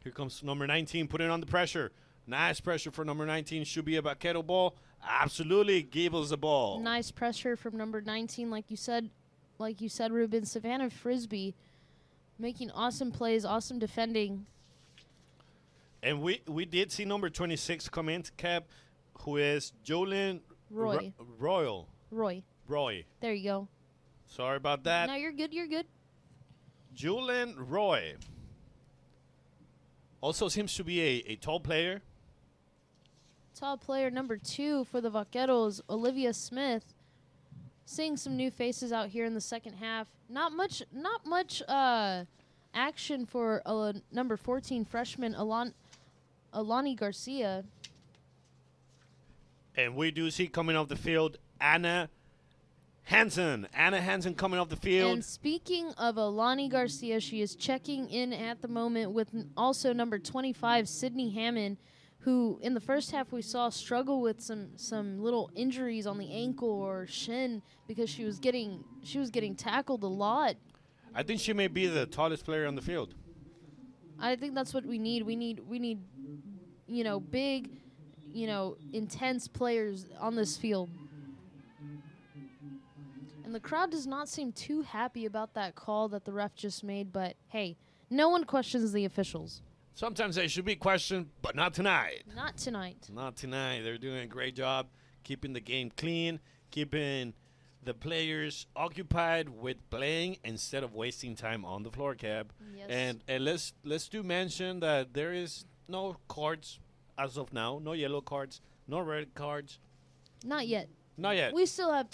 Here comes number 19, putting on the pressure. Nice pressure for number 19. Should be a Vaquero ball. Absolutely, gave us the ball. Nice pressure from number 19, like you said, Ruben. Savannah Frisbee making awesome plays, awesome defending. And we did see number 26 come in, Cap, who is Jolene Roy. Roy. There you go. Sorry about that. No, you're good. Jolene Roy. Also seems to be a tall player. Tall player number 2 for the Vaqueros, Olivia Smith. Seeing some new faces out here in the second half. Not much action for number 14 freshman Alani Garcia. And we do see coming off the field Anna Hansen. Anna Hansen coming off the field. And speaking of Alani Garcia, she is checking in at the moment with also number 25 Sydney Hammond, who in the first half we saw struggle with some little injuries on the ankle or shin because she was getting tackled a lot. I think she may be the tallest player on the field. I think that's what we need. We need big, intense players on this field. And the crowd does not seem too happy about that call that the ref just made, but hey, no one questions the officials. Sometimes they should be questioned, but not tonight. Not tonight. Not tonight. They're doing a great job keeping the game clean, keeping the players occupied with playing instead of wasting time on the floor, Cab. Yes. And let's do mention that there is no cards as of now, no yellow cards, no red cards. Not yet. Not yet. We still have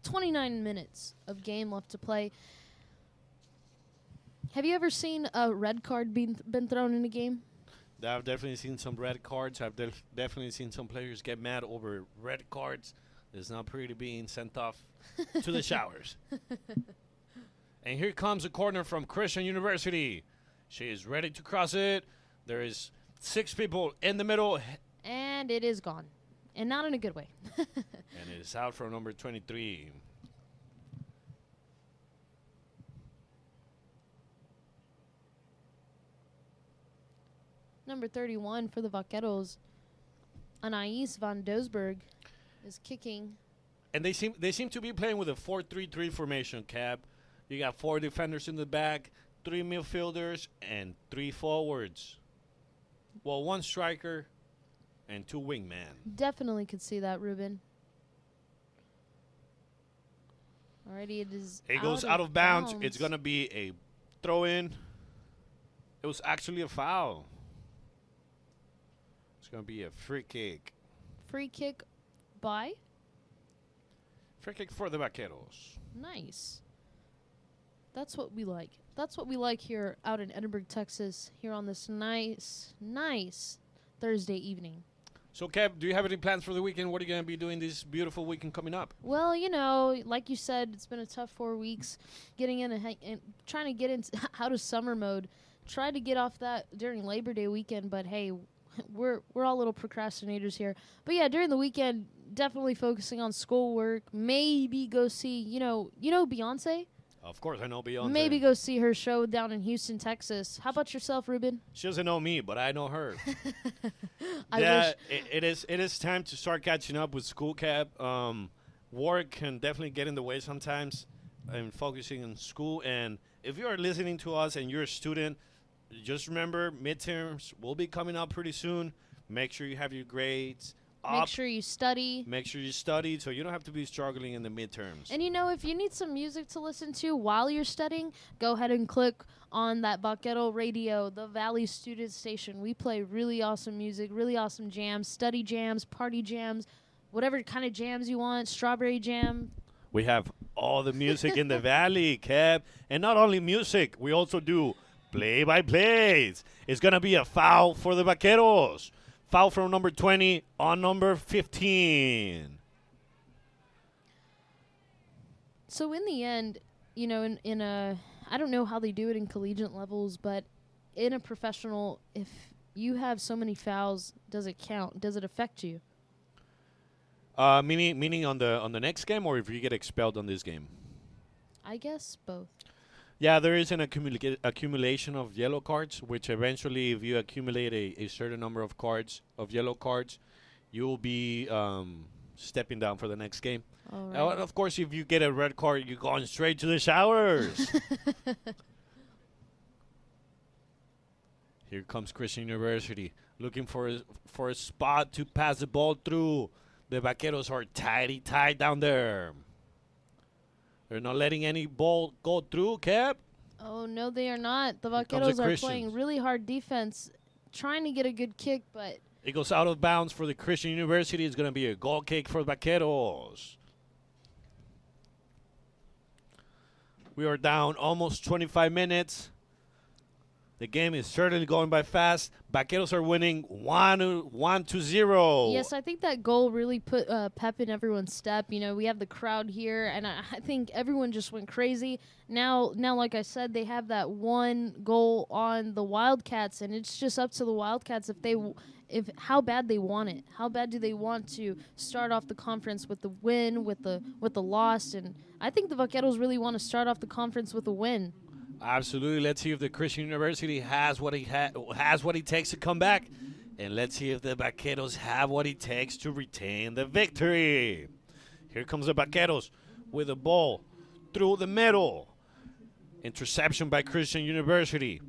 29 minutes of game left to play. Have you ever seen a red card been thrown in a game? I've definitely seen some red cards. I've definitely seen some players get mad over red cards. It's not pretty being sent off to the showers. And here comes a corner from Christian University. She is ready to cross it. There is 6 people in the middle. And it is gone. And not in a good way. And it is out from number 23. Number 31 for the Vaqueros, Anais van Doesburg, is kicking. And they seem to be playing with a 4-3-3 formation, Cap. You got 4 defenders in the back, 3 midfielders, and 3 forwards. Well, 1 striker and 2 wingmen. Definitely could see that, Ruben. Alrighty, it is. It goes out of bounds. It's going to be a throw-in. It was actually a foul. It's going to be a free kick. Free kick by? Free kick for the Vaqueros. Nice. That's what we like. That's what we like here out in Edinburgh, Texas, here on this nice Thursday evening. So, Kev, do you have any plans for the weekend? What are you going to be doing this beautiful weekend coming up? Well, like you said, it's been a tough 4 weeks getting in and trying to get into out of summer mode. Tried to get off that during Labor Day weekend, but hey, we're all little procrastinators here. But yeah, during the weekend, definitely focusing on schoolwork. Maybe go see, you know Beyonce? Of course, I know Beyonce. Maybe go see her show down in Houston, Texas. How about yourself, Ruben? She doesn't know me, but I know her. I wish. It is time to start catching up with school, Cap. Work can definitely get in the way sometimes. I'm focusing on school, and if you are listening to us and you're a student, just remember midterms will be coming up pretty soon. Make sure you have your grades up. Make sure you study. Make sure you study so you don't have to be struggling in the midterms. And if you need some music to listen to while you're studying, go ahead and click on that Vaquero Radio, the Valley Student Station. We play really awesome music, really awesome jams, study jams, party jams, whatever kind of jams you want, strawberry jam. We have all the music in the Valley, Kev. And not only music, we also do play-by-plays. It's going to be a foul for the Vaqueros. Foul from number 20 on number 15. So in the end, in a, I don't know how they do it in collegiate levels, but in a professional, if you have so many fouls, does it count? Does it affect you? Meaning on the next game, or if you get expelled on this game? I guess both. Yeah, there is an accumulation of yellow cards, which eventually, if you accumulate a certain number of yellow cards, you'll be stepping down for the next game. Right. Of course, if you get a red card, you're going straight to the showers. Here comes Christian University, looking for a spot to pass the ball through. The Vaqueros are tight down there. They're not letting any ball go through, Cap. Oh, no, they are not. The Vaqueros are playing really hard defense, trying to get a good kick, but... It goes out of bounds for the Christian University. It's going to be a goal kick for the Vaqueros. We are down almost 25 minutes. The game is certainly going by fast. Vaqueros are winning 1-0. Yes, I think that goal really put pep in everyone's step. We have the crowd here, and I think everyone just went crazy. Now, like I said, they have that one goal on the Wildcats, and it's just up to the Wildcats if how bad they want it. How bad do they want to start off the conference with the win, with the loss? And I think the Vaqueros really want to start off the conference with a win. Absolutely. Let's see if the Christian University has what it takes to come back, and let's see if the Vaqueros have what it takes to retain the victory. Here comes the Vaqueros with the ball through the middle. Interception by Christian University.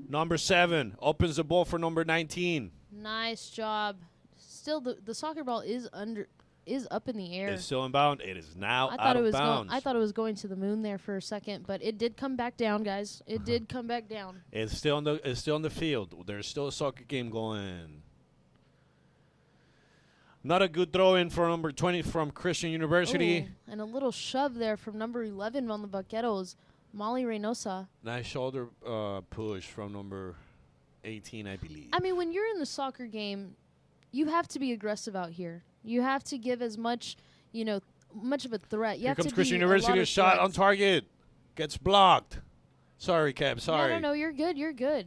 Number 7 opens the ball for number 19. Nice job. Still, the soccer ball is up in the air. It's still inbound. It is now out of bounds. I thought it was going to the moon there for a second, but it did come back down, guys. It did come back down. It's still on the field. There's still a soccer game going. Not a good throw-in for number 20 from Christian University. Ooh, and a little shove there from number 11 on the Vaqueros. Molly Reynosa. Nice shoulder push from number 18, I believe. I mean, when you're in the soccer game, you have to be aggressive out here. You have to give as much, much of a threat. Here comes Christian University, a shot on target. Gets blocked. Sorry, Kev, sorry. No, you're good, you're good.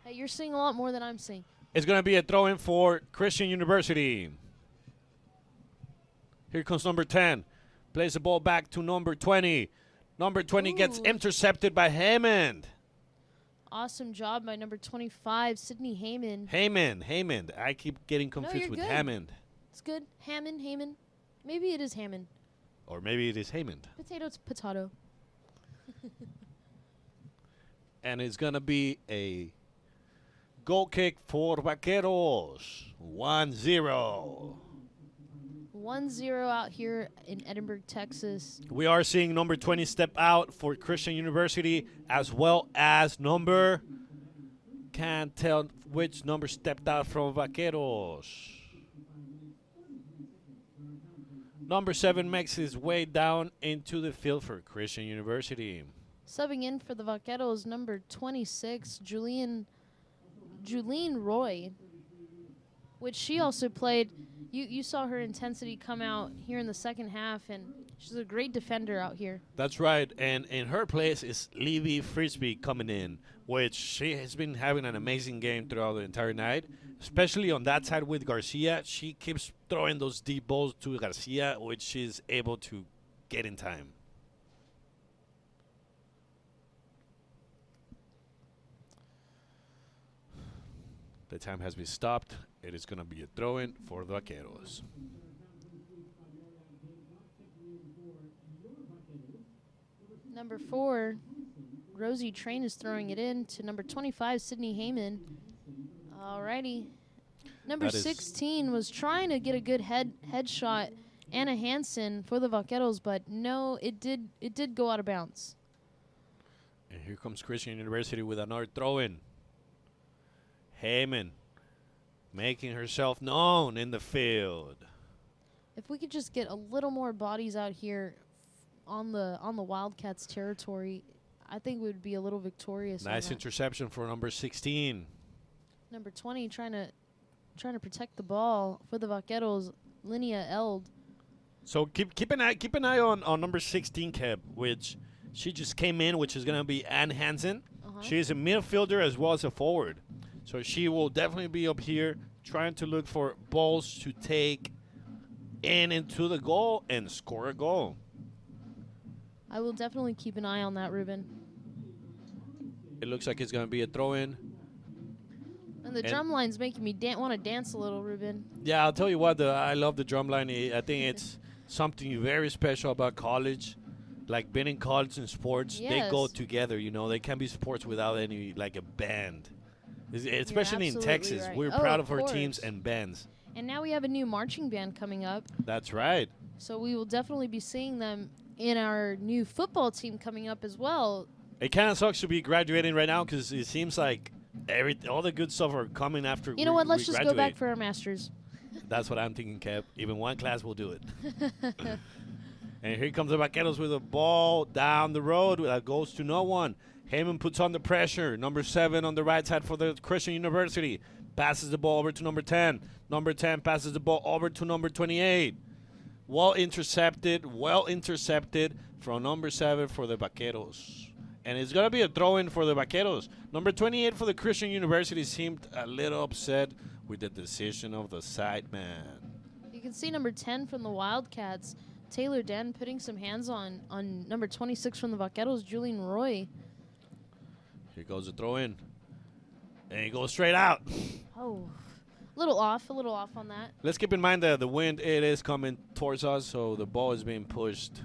Hey, you're seeing a lot more than I'm seeing. It's going to be a throw-in for Christian University. Here comes number 10. Plays the ball back to number 20. Number 20 gets intercepted by Hammond. Awesome job by number 25, Sydney Heyman. Hammond. I keep getting confused with Hammond. It's good. Hammond. Maybe it is Hammond. Or maybe it is Hammond. Potato. And it's going to be a goal kick for Vaqueros. 1-0. 1-0 out here in Edinburgh, Texas. We are seeing number 20 step out for Christian University, as well as can't tell which number stepped out from Vaqueros. Number 7 makes his way down into the field for Christian University. Subbing in for the Vaqueros, number 26, Julene Roy, which she also played. You saw her intensity come out here in the second half, and she's a great defender out here. That's right, and in her place is Levy Frisbee coming in, which she has been having an amazing game throughout the entire night, especially on that side with Garcia. She keeps throwing those deep balls to Garcia, which she's able to get in time. The time has been stopped. It is going to be a throw-in for the Vaqueros. Number 4, Rosie Train is throwing it in to number 25, Sydney Heyman. Alrighty. Number 16 was trying to get a good headshot, Anna Hansen, for the Vaqueros, but no, it did go out of bounds. And here comes Christian University with another throw-in. Heyman making herself known in the field. If we could just get a little more bodies out here on the Wildcats territory, I think we would be a little victorious. Nice interception for number 16. Number 20 trying to protect the ball for the Vaqueros, Linnea Eld. So keep an eye on number 16, Kev, which she just came in, which is going to be Ann Hansen. She's a midfielder as well as a forward. So she will definitely be up here trying to look for balls to take into the goal and score a goal. I will definitely keep an eye on that, Ruben. It looks like it's going to be a throw-in. And the drum line's making me want to dance a little, Ruben. Yeah, I'll tell you what, I love the drum line. I think it's something very special about college. Like being in college and sports, they go together, They can't be sports without any, like a band. Especially in Texas. Right. We're proud of our teams and bands. And now we have a new marching band coming up. That's right. So we will definitely be seeing them in our new football team coming up as well. It kind of sucks to be graduating right now because it seems like all the good stuff are coming after You know what? Let's just go back for our masters. That's what I'm thinking, Kev. Even one class will do it. And here comes the Vaqueros with a ball down the road that goes to no one. Heyman puts on the pressure. Number 7 on the right side for the Christian University. Passes the ball over to number 10. Number 10 passes the ball over to number 28. Well intercepted from number 7 for the Vaqueros. And it's going to be a throw-in for the Vaqueros. Number 28 for the Christian University seemed a little upset with the decision of the side man. You can see number 10 from the Wildcats, Taylor Den, putting some hands on number 26 from the Vaqueros, Julene Roy. Here goes the throw-in. And it goes straight out. Oh, a little off on that. Let's keep in mind that the wind, it is coming towards us, so the ball is being pushed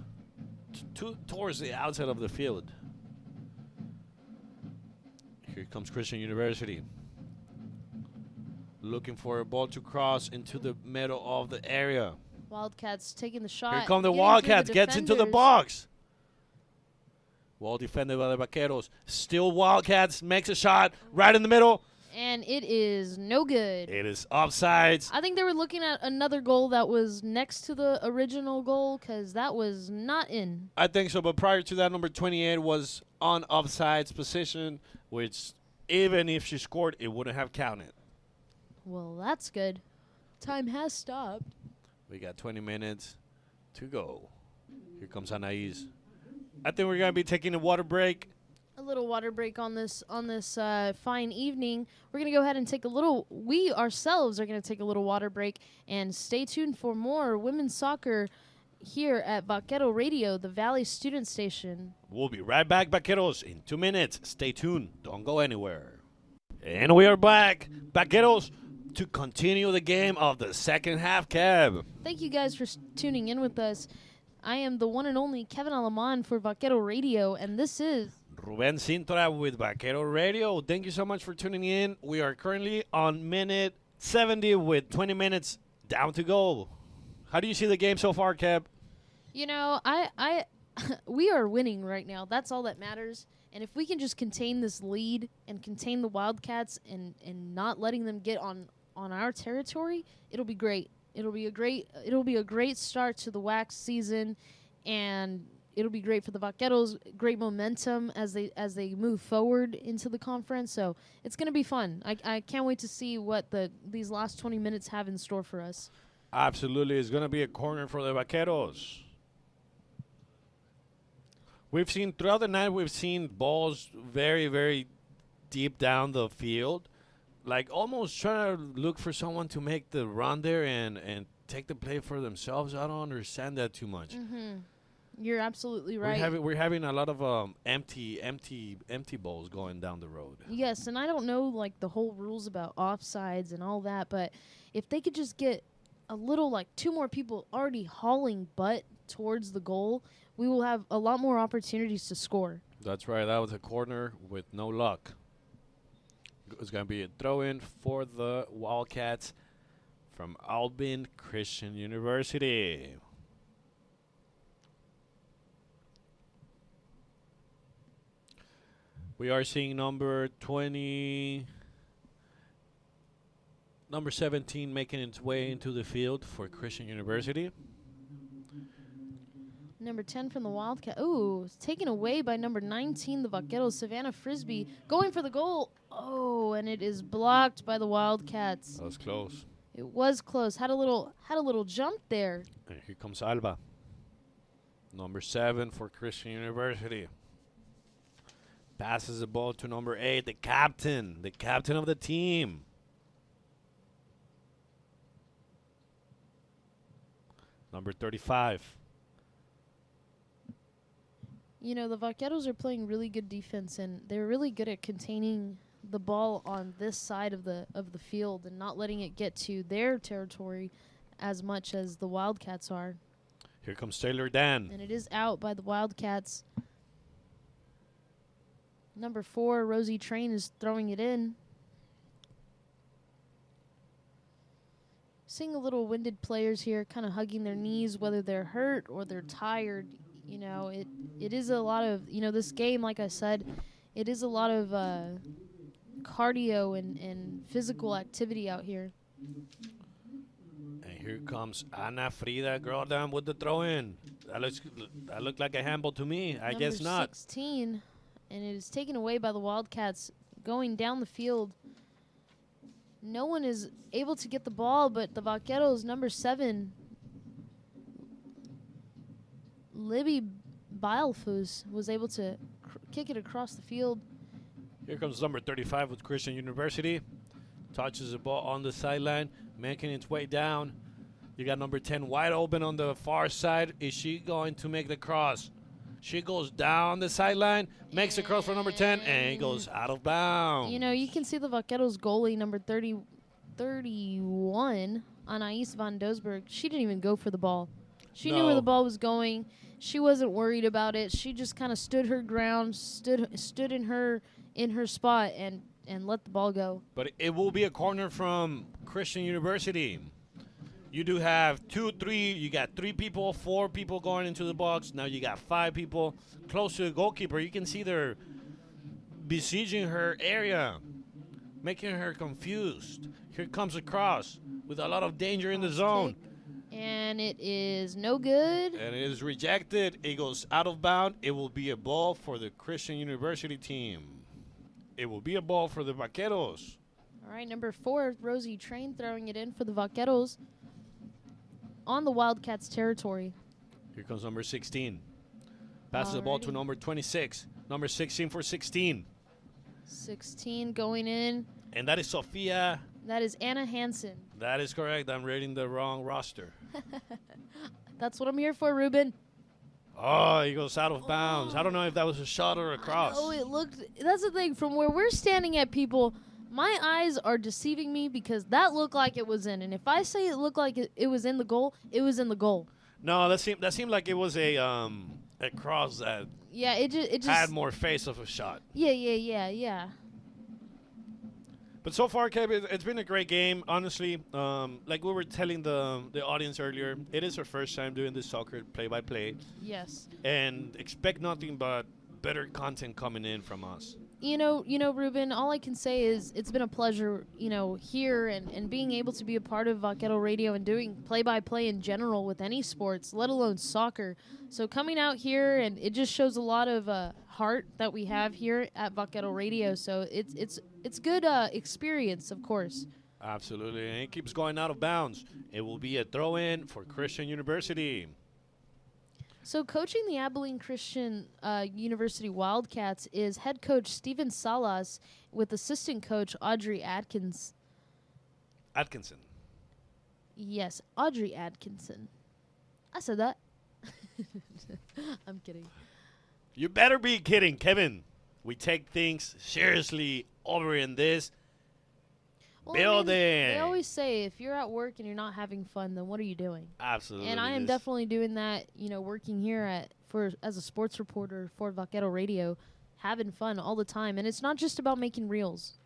towards the outside of the field. Here comes Christian University. Looking for a ball to cross into the middle of the area. Wildcats taking the shot. Here come the Wildcats, gets into the box. Well defended by the Vaqueros. Still Wildcats, makes a shot right in the middle. And it is no good. It is offsides. I think they were looking at another goal that was next to the original goal because that was not in. I think so, but prior to that, number 28 was on offsides position, which even if she scored, it wouldn't have counted. Well, that's good. Time has stopped. We got 20 minutes to go. Here comes Anais. I think we're going to be taking a water break. A little water break on this fine evening. We're going to go ahead and take a little, we ourselves are going to take a little water break, and stay tuned for more women's soccer here at Vaquero Radio, the Valley Student Station. We'll be right back, Vaqueros, in 2 minutes. Stay tuned. Don't go anywhere. And we are back, Vaqueros, to continue the game of the second half, Kev. Thank you guys for tuning in with us. I am the one and only Kevin Alaman for Vaquero Radio, and this is Ruben Cintora with Vaquero Radio. Thank you so much for tuning in. We are currently on minute 70 with 20 minutes down to go. How do you see the game so far, Kev? You know, I we are winning right now. That's all that matters. And if we can just contain this lead and contain the Wildcats and not letting them get on our territory, it'll be great. It'll be a great start to the WAC season, and it'll be great for the Vaqueros. Great momentum as they move forward into the conference. So it's going to be fun. I can't wait to see what these last 20 minutes have in store for us. Absolutely, it's going to be a corner for the Vaqueros. We've seen throughout the night, we've seen balls very, very deep down the field, like almost trying to look for someone to make the run there and take the play for themselves. I don't understand that too much. Mm-hmm. You're absolutely right. We're having a lot of empty balls going down the road. Yes, and I don't know like the whole rules about offsides and all that, but if they could just get a little like two more people already hauling butt towards the goal, we will have a lot more opportunities to score. That's right. That was a corner with no luck. It's going to be a throw-in for the Wildcats from Abilene Christian University. We are seeing number 17 making its way into the field for Christian University. Number 10 from the Wildcat. Ooh, it's taken away by number 19, the Vaqueros, Savannah Frisbee, going for the goal. Oh, and it is blocked by the Wildcats. That was close. It was close. Had a little jump there. And here comes Alba. Number 7 for Christian University. Passes the ball to number 8, the captain of the team. Number 35. You know, the Vaqueros are playing really good defense, and they're really good at containing the ball on this side of the field and not letting it get to their territory as much as the Wildcats are. Here comes Taylor Dan. And it is out by the Wildcats. Number 4, Rosie Train, is throwing it in. Seeing a little winded players here kind of hugging their knees, whether they're hurt or they're tired. You know, it is a lot of, you know, this game, like I said, it is a lot of cardio and physical activity out here. And here comes Ana Frida, girl down with the throw-in. That looked like a handball to me. I guess not. Number 16, and it is taken away by the Wildcats going down the field. No one is able to get the ball, but the Vaqueros, number 7, Libby Bilefus, was able to kick it across the field. Here comes number 35 with Christian University. Touches the ball on the sideline, making its way down. You got number 10 wide open on the far side. Is she going to make the cross? She goes down the sideline, makes the cross for number 10, and it goes out of bounds. You know, you can see the Vaqueros goalie, number 31, Anais van Dosberg. She didn't even go for the ball. She knew where the ball was going. She wasn't worried about it. She just kind of stood her ground, stood in her spot, and let the ball go. But it will be a corner from Christian University. You do have 2, 3. You got 3 people, 4 people going into the box. Now you got 5 people close to the goalkeeper. You can see they're besieging her area. making her confused. Here comes a cross with a lot of danger in the zone. And it is no good. And it is rejected. It goes out of bounds. It will be a ball for the Christian University team. It will be a ball for the vaqueros. All right, number 4, Rosie Train throwing it in for the vaqueros on the Wildcats territory. Here comes number 16. Passes the ball to number 26. Number 16 for 16. 16 going in. And that is Sophia. That is Anna Hansen. That is correct. I'm reading the wrong roster. That's what I'm here for, Ruben. Oh, he goes out of bounds. I don't know if that was a shot or a cross. Oh, it looked. That's the thing. From where we're standing at, people, my eyes are deceiving me because that looked like it was in. And if I say it looked like it was in the goal, it was in the goal. No, that seemed like it was a cross that it just had more face of a shot. Yeah. But so far, Kev, it's been a great game. Honestly, like we were telling the audience earlier, it is our first time doing this soccer play-by-play. Yes. And expect nothing but better content coming in from us. You know, Ruben, all I can say is it's been a pleasure, here and being able to be a part of Vaquero Radio and doing play-by-play in general with any sports, let alone soccer. So coming out here, and it just shows a lot of heart that we have here at Vaquero Radio. So it's good experience, of course. Absolutely, and it keeps going out of bounds. It will be a throw-in for Christian University. So coaching the Abilene Christian University Wildcats is head coach Steven Salas with assistant coach Audrey Atkinson. Yes, Audrey Atkinson. I said that. I'm kidding. You better be kidding, Kevin. We take things seriously over in this building. They always say if you're at work and you're not having fun, then what are you doing? Absolutely. And I am definitely doing that, working here as a sports reporter for Vaquero Radio, having fun all the time. And it's not just about making reels.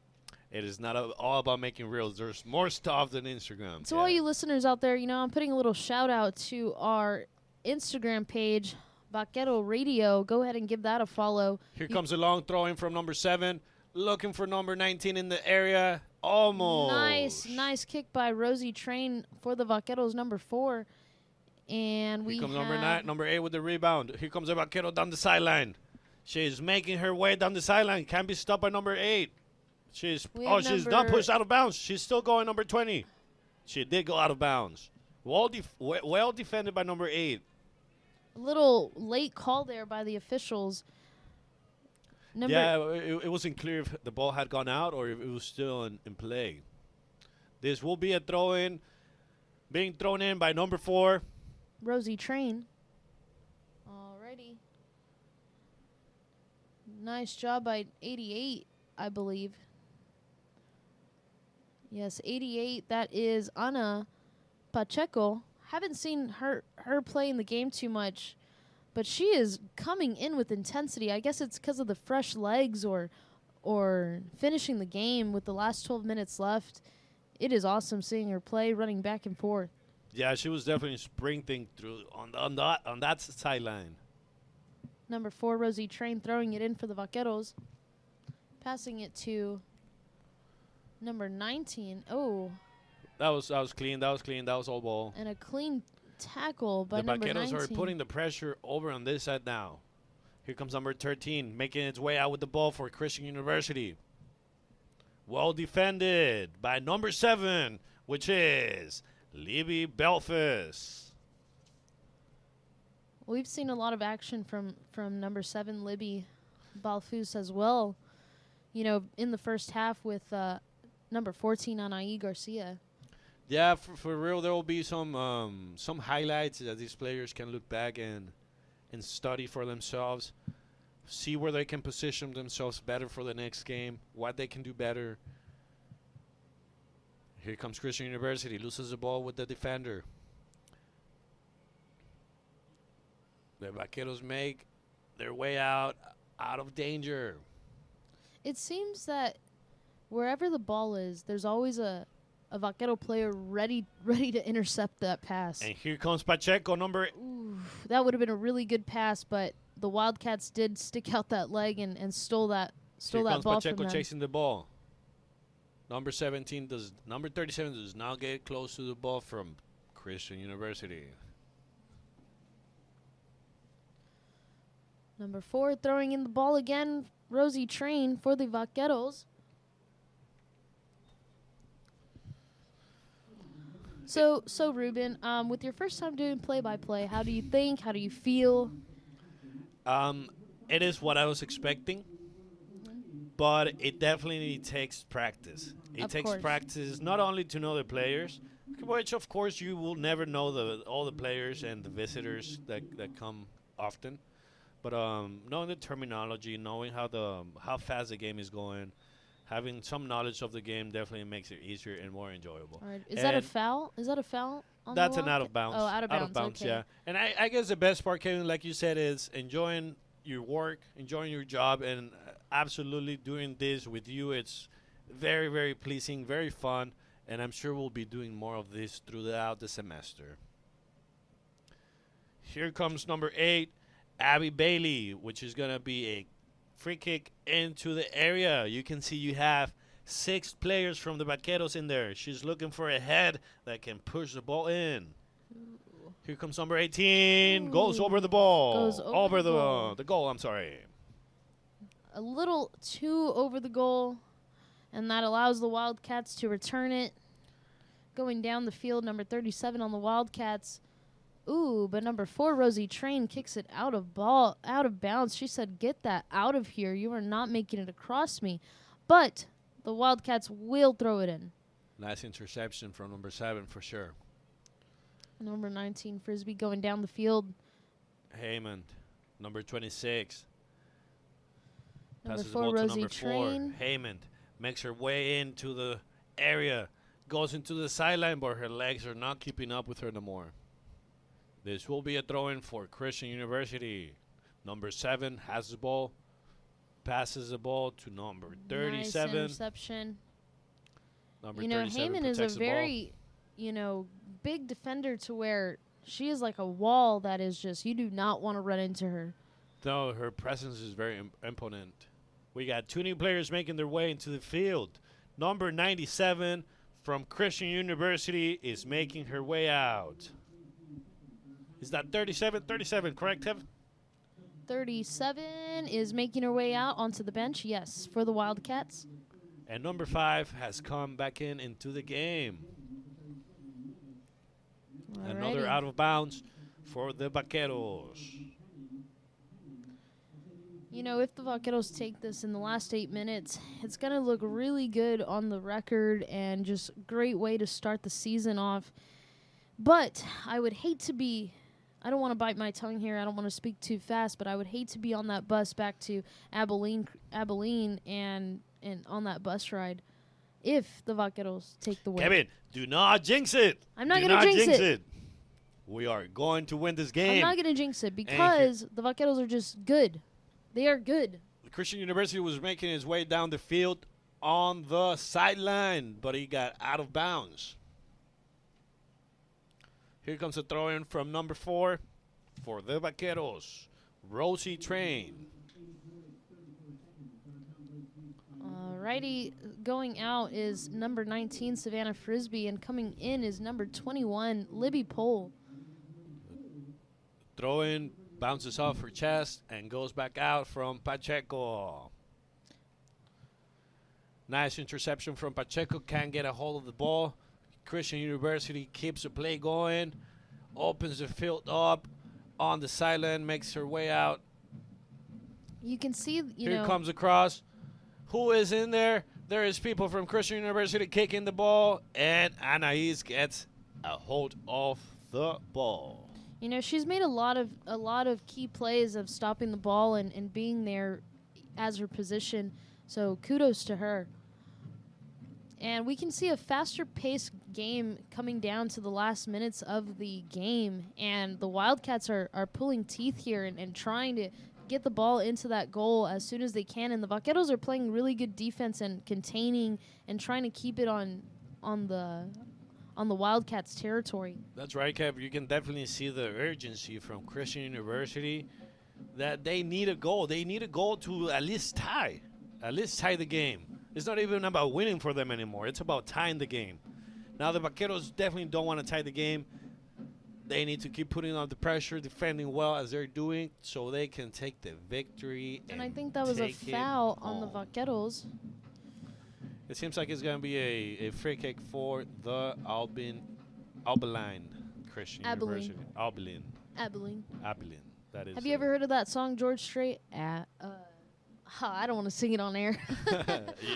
It is not all about making reels. There's more stuff than Instagram. So all you listeners out there, I'm putting a little shout out to our Instagram page, Vaquero Radio. Go ahead and give that a follow. Here comes a long throw in from number 7. Looking for number 19 in the area. Almost. Nice kick by Rosie Train for the Vaqueros, number 4. And Here comes number 9, number 8 with the rebound. Here comes the Vaquero down the sideline. She's making her way down the sideline. Can't be stopped by number 8. She's not pushed out of bounds. She's still going number 20. She did go out of bounds. Well defended by number 8. A little late call there by the officials. It wasn't clear if the ball had gone out or if it was still in play. This will be a throw-in, being thrown in by number 4. Rosie Train. Alrighty. Nice job by 88, I believe. Yes, 88. That is Ana Pacheco. Haven't seen her play in the game too much. But she is coming in with intensity. I guess it's because of the fresh legs or finishing the game with the last 12 minutes left. It is awesome seeing her play, running back and forth. Yeah, she was definitely sprinting through on that sideline. Number 4, Rosie Train, throwing it in for the Vaqueros. Passing it to number 19. Oh. That was clean. That was all ball. And a clean tackle by number 19. The Vaqueros are putting the pressure over on this side now. Here comes number 13, making its way out with the ball for Christian University. Well defended by number 7, which is Libby Belfast. We've seen a lot of action from number 7, Libby Belfast as well. In the first half with number 14, Anaí Garcia. Yeah, for real, there will be some highlights that these players can look back and study for themselves, see where they can position themselves better for the next game, what they can do better. Here comes Christian University, loses the ball with the defender. The Vaqueros make their way out of danger. It seems that wherever the ball is, there's always a Vaquero player ready to intercept that pass. And here comes Pacheco, number... Ooh, that would have been a really good pass, but the Wildcats did stick out that leg and stole that ball Pacheco from them. chasing the ball. Number 37 does not get close to the ball from Christian University. Number 4 throwing in the ball again, Rosie Train for the Vaqueros. So Ruben, with your first time doing play-by-play, how do you think? How do you feel? It is what I was expecting, but it definitely takes practice. It takes practice not only to know the players, which of course you will never know all the players and the visitors that come often, but knowing the terminology, knowing how fast the game is going, having some knowledge of the game definitely makes it easier and more enjoyable. All right. Is that a foul? Is that a foul? That's an out of bounds. Oh, out of bounds. Okay. Yeah. And I guess the best part, Kevin, like you said, is enjoying your work, enjoying your job, and absolutely doing this with you. It's very, very pleasing, very fun, and I'm sure we'll be doing more of this throughout the semester. Here comes number 8, Abby Bailey, which is going to be a free kick into the area. You can see you have 6 players from the Vaqueros in there. She's looking for a head that can push the ball in. Ooh. Here comes number 18. Ooh. Goes over the ball. Goes over the goal, I'm sorry. A little too over the goal, and that allows the Wildcats to return it. Going down the field, number 37 on the Wildcats. Ooh, but number 4, Rosie Train, kicks it out of bounds. She said, "Get that out of here. You are not making it across me." But the Wildcats will throw it in. Nice interception from number 7 for sure. Number 19, Frisbee, going down the field. Haymond, number 26. Number passes 4, the ball Rosie to number Train. 4. Haymond makes her way into the area, goes into the sideline, but her legs are not keeping up with her no more. This will be a throw-in for Christian University. Number 7 has the ball, passes the ball to number 37. Nice interception. Number 37 Heyman is a very, big defender to where she is like a wall that is just, you do not want to run into her. No, her presence is very imponent. We got 2 new players making their way into the field. Number 97 from Christian University is making her way out. Is that 37? 37, correct, Kev? 37 is making her way out onto the bench, yes, for the Wildcats. And number 5 has come back into the game. Alrighty. Another out of bounds for the Vaqueros. If the Vaqueros take this in the last 8 minutes, it's going to look really good on the record and just great way to start the season off. But I would hate to be, I don't want to bite my tongue here, I don't want to speak too fast, but I would hate to be on that bus back to Abilene and on that bus ride if the Vaqueros take the win. Kevin, do not jinx it. I'm not going to jinx it. We are going to win this game. I'm not going to jinx it because the Vaqueros are just good. They are good. Christian University was making his way down the field on the sideline, but he got out of bounds. Here comes a throw-in from number 4 for the Vaqueros, Rosie Train. Alrighty, going out is number 19, Savannah Frisbee, and coming in is number 21, Libby Pohl. Throw-in bounces off her chest and goes back out from Pacheco. Nice interception from Pacheco. Can't get a hold of the ball. Christian University keeps the play going. Opens the field up on the sideline. Makes her way out. You can see, Here comes across. Who is in there? There is people from Christian University kicking the ball. And Anais gets a hold of the ball. She's made a lot of key plays of stopping the ball and being there as her position. So kudos to her. And we can see a faster-paced game coming down to the last minutes of the game. And the Wildcats are pulling teeth here and trying to get the ball into that goal as soon as they can. And the Vaqueros are playing really good defense and containing and trying to keep it on the Wildcats' territory. That's right, Kev. You can definitely see the urgency from Christian University that they need a goal. They need a goal to at least tie the game. It's not even about winning for them anymore. It's about tying the game. Now the Vaqueros definitely don't want to tie the game. They need to keep putting on the pressure, defending well as they're doing, so they can take the victory. And I think that was a foul on the Vaqueros. It seems like it's going to be a free kick for the Abilene Christian University. Abilene. That is. Have you ever heard of that song, George Strait? I don't want to sing it on air.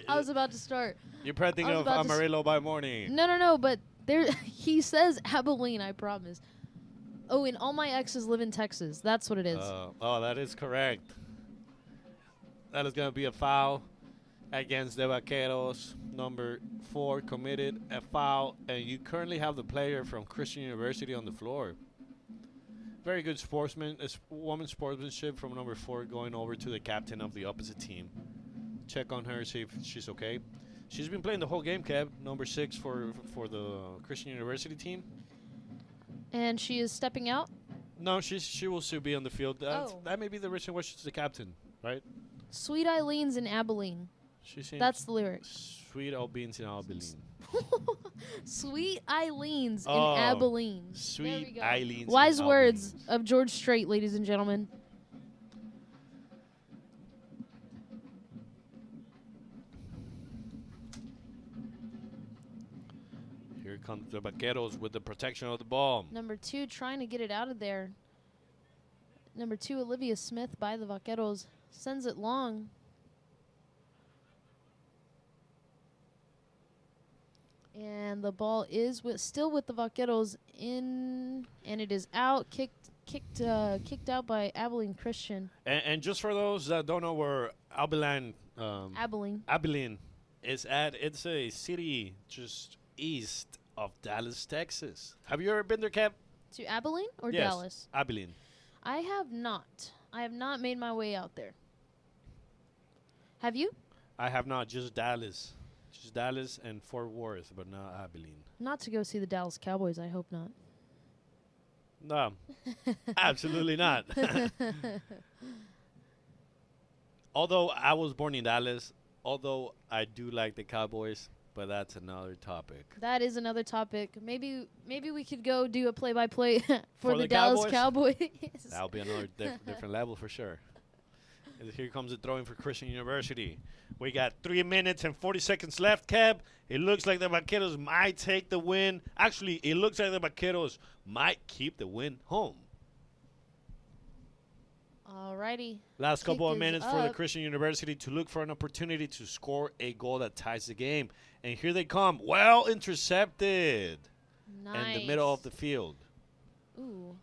I was about to start. You're probably thinking of Amarillo by Morning. No, but he says Abilene, I promise. Oh, and all my exes live in Texas. That's what it is. That is correct. That is going to be a foul against the Vaqueros. Number 4 committed a foul, and you currently have the player from Christian University on the floor. Very good woman's sportsmanship from number 4 going over to the captain of the opposite team. Check on her, see if she's okay. She's been playing the whole game, Kev. Number 6 for the Christian University team. And she is stepping out? No, she will still be on the field. That may be the reason why she's the captain, right? Sweet Eileen's in Abilene. That's the lyric. Sweet Eileen's in Abilene. Sweet Eileen's in Abilene. Sweet Eileen's Wise words of George Strait, ladies and gentlemen. Here comes the Vaqueros with the protection of the ball. Number 2 trying to get it out of there. Number 2, Olivia Smith by the Vaqueros. Sends it long. And the ball is still with the Vaqueros in, and it is out, kicked out by Abilene Christian. And just for those that don't know where Abilene is at, it's a city just east of Dallas, Texas. Have you ever been there, Cap? To Abilene or yes, Dallas? Abilene. I have not. I have not made my way out there. Have you? I have not. Just Dallas. Just Dallas and Fort Worth, but not Abilene. Not to go see the Dallas Cowboys, I hope not. No, absolutely not. Although I was born in Dallas, although I do like the Cowboys, but that's another topic. That is another topic. Maybe we could go do a play-by-play for the Dallas Cowboys. That'll be another different level for sure. And here comes the throwing for Christian University. We got 3 minutes and 40 seconds left, Cab. It looks like the Vaqueros might take the win. Actually, it looks like the Vaqueros might keep the win home. Alrighty. Last couple of minutes for the Christian University to look for an opportunity to score a goal that ties the game. And here they come. Well intercepted. Nice. In the middle of the field. Ooh.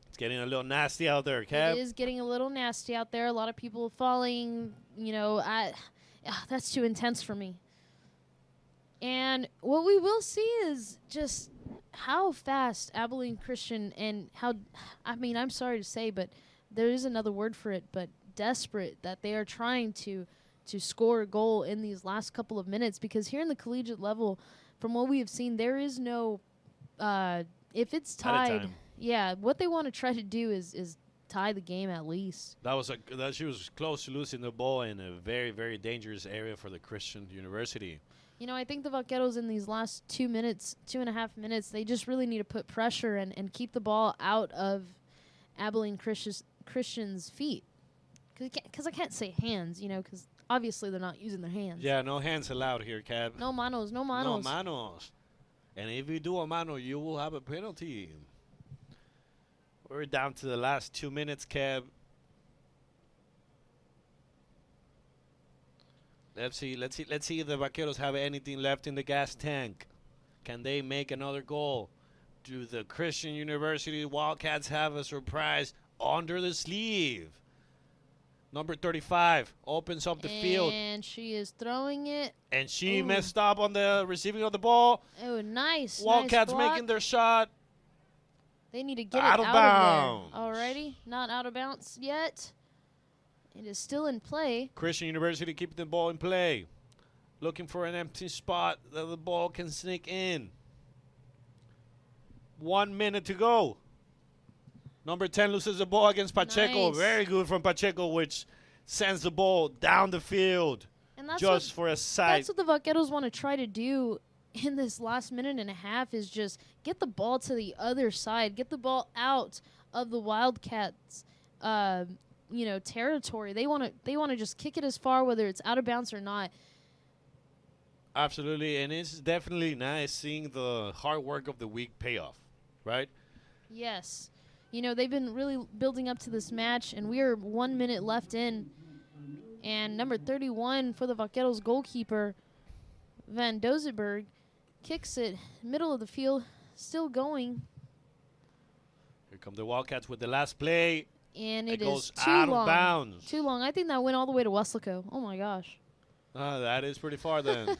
It's getting a little nasty out there, Kev. It is getting a little nasty out there. A lot of people falling. You know, that's too intense for me. And what we will see is just how fast Abilene Christian and how, I mean, I'm sorry to say, but there is another word for it, but desperate that they are trying to score a goal in these last couple of minutes, because here in the collegiate level, from what we have seen, there is no, if it's tied, yeah, what they want to try to do is tie the game at least. She was close to losing the ball in a very, very dangerous area for the Christian University. You know, I think the Vaqueros in these last 2.5 minutes, they just really need to put pressure and keep the ball out of Abilene Christian's feet. Because I can't say hands, you know, because obviously they're not using their hands. Yeah, no hands allowed here, Cab. No manos, no manos. No manos. And if you do a mano, you will have a penalty. We're down to the last 2 minutes, Cab. Let's see if the Vaqueros have anything left in the gas tank. Can they make another goal? Do the Christian University Wildcats have a surprise under the sleeve? Number 35 opens up the field. And she is throwing it. And she messed up on the receiving of the ball. Oh, nice. Wildcats nice making their shot. They need to get out of bounds. Alrighty, not out of bounds yet. It is still in play. Christian University keeping the ball in play. Looking for an empty spot that the ball can sneak in. 1 minute to go. Number 10 loses the ball against Pacheco. Nice. Very good from Pacheco, which sends the ball down the field. And And that's just for a side. That's what the Vaqueros want to try to do in this last minute and a half is just get the ball to the other side, get the ball out of the Wildcats, territory. They want to just kick it as far, whether it's out of bounds or not. Absolutely, and it's definitely nice seeing the hard work of the week pay off, right? Yes. They've been really building up to this match, and we are 1 minute left in. And number 31 for the Vaqueros goalkeeper, Van Dozenberg, kicks it middle of the field, still going. Here come the Wildcats with the last play. And it goes is too out long. of bounds. Too long. I think that went all the way to Weslaco. Oh, my gosh. That is pretty far then.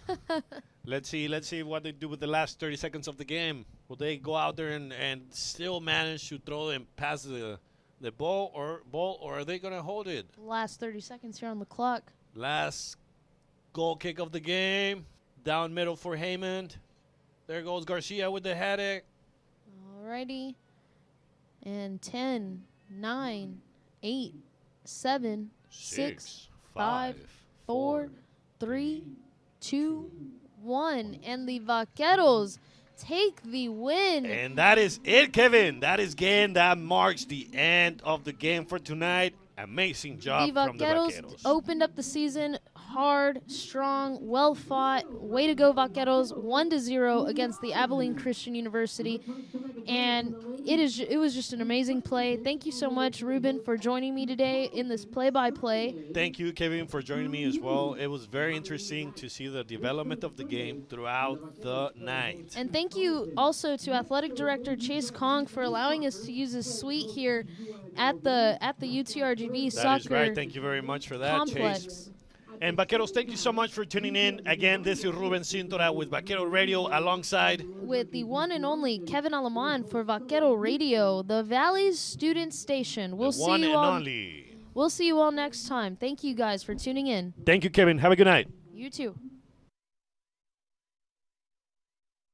Let's see what they do with the last 30 seconds of the game. Will they go out there and still manage to throw and pass the ball, or are they going to hold it? Last 30 seconds here on the clock. Last goal kick of the game. Down middle for Haymond. There goes Garcia with the headache. Alrighty. And 10, 9, 8, 7, 6, 5, 4, 3, 2, 1. And the Vaqueros take the win. And that is it, Kevin. That marks the end of the game for tonight. Amazing job from the Vaqueros. Opened up the season hard, strong, well fought. Way to go, Vaqueros. 1-0 against the Abilene Christian University. And it was just an amazing play. Thank you so much, Ruben, for joining me today in this play-by-play. Thank you, Kevin, for joining me as well. It was very interesting to see the development of the game throughout the night. And thank you also to Athletic Director Chase Kong for allowing us to use his suite here at the UTRGV soccer That is right. Thank you very much for that, complex. Chase. And Vaqueros, thank you so much for tuning in. Again, this is Ruben Cintora with Vaquero Radio alongside with the one and only Kevin Alaman for Vaquero Radio, the Valley's student station. We'll see you all next time. Thank you guys for tuning in. Thank you, Kevin. Have a good night. You too.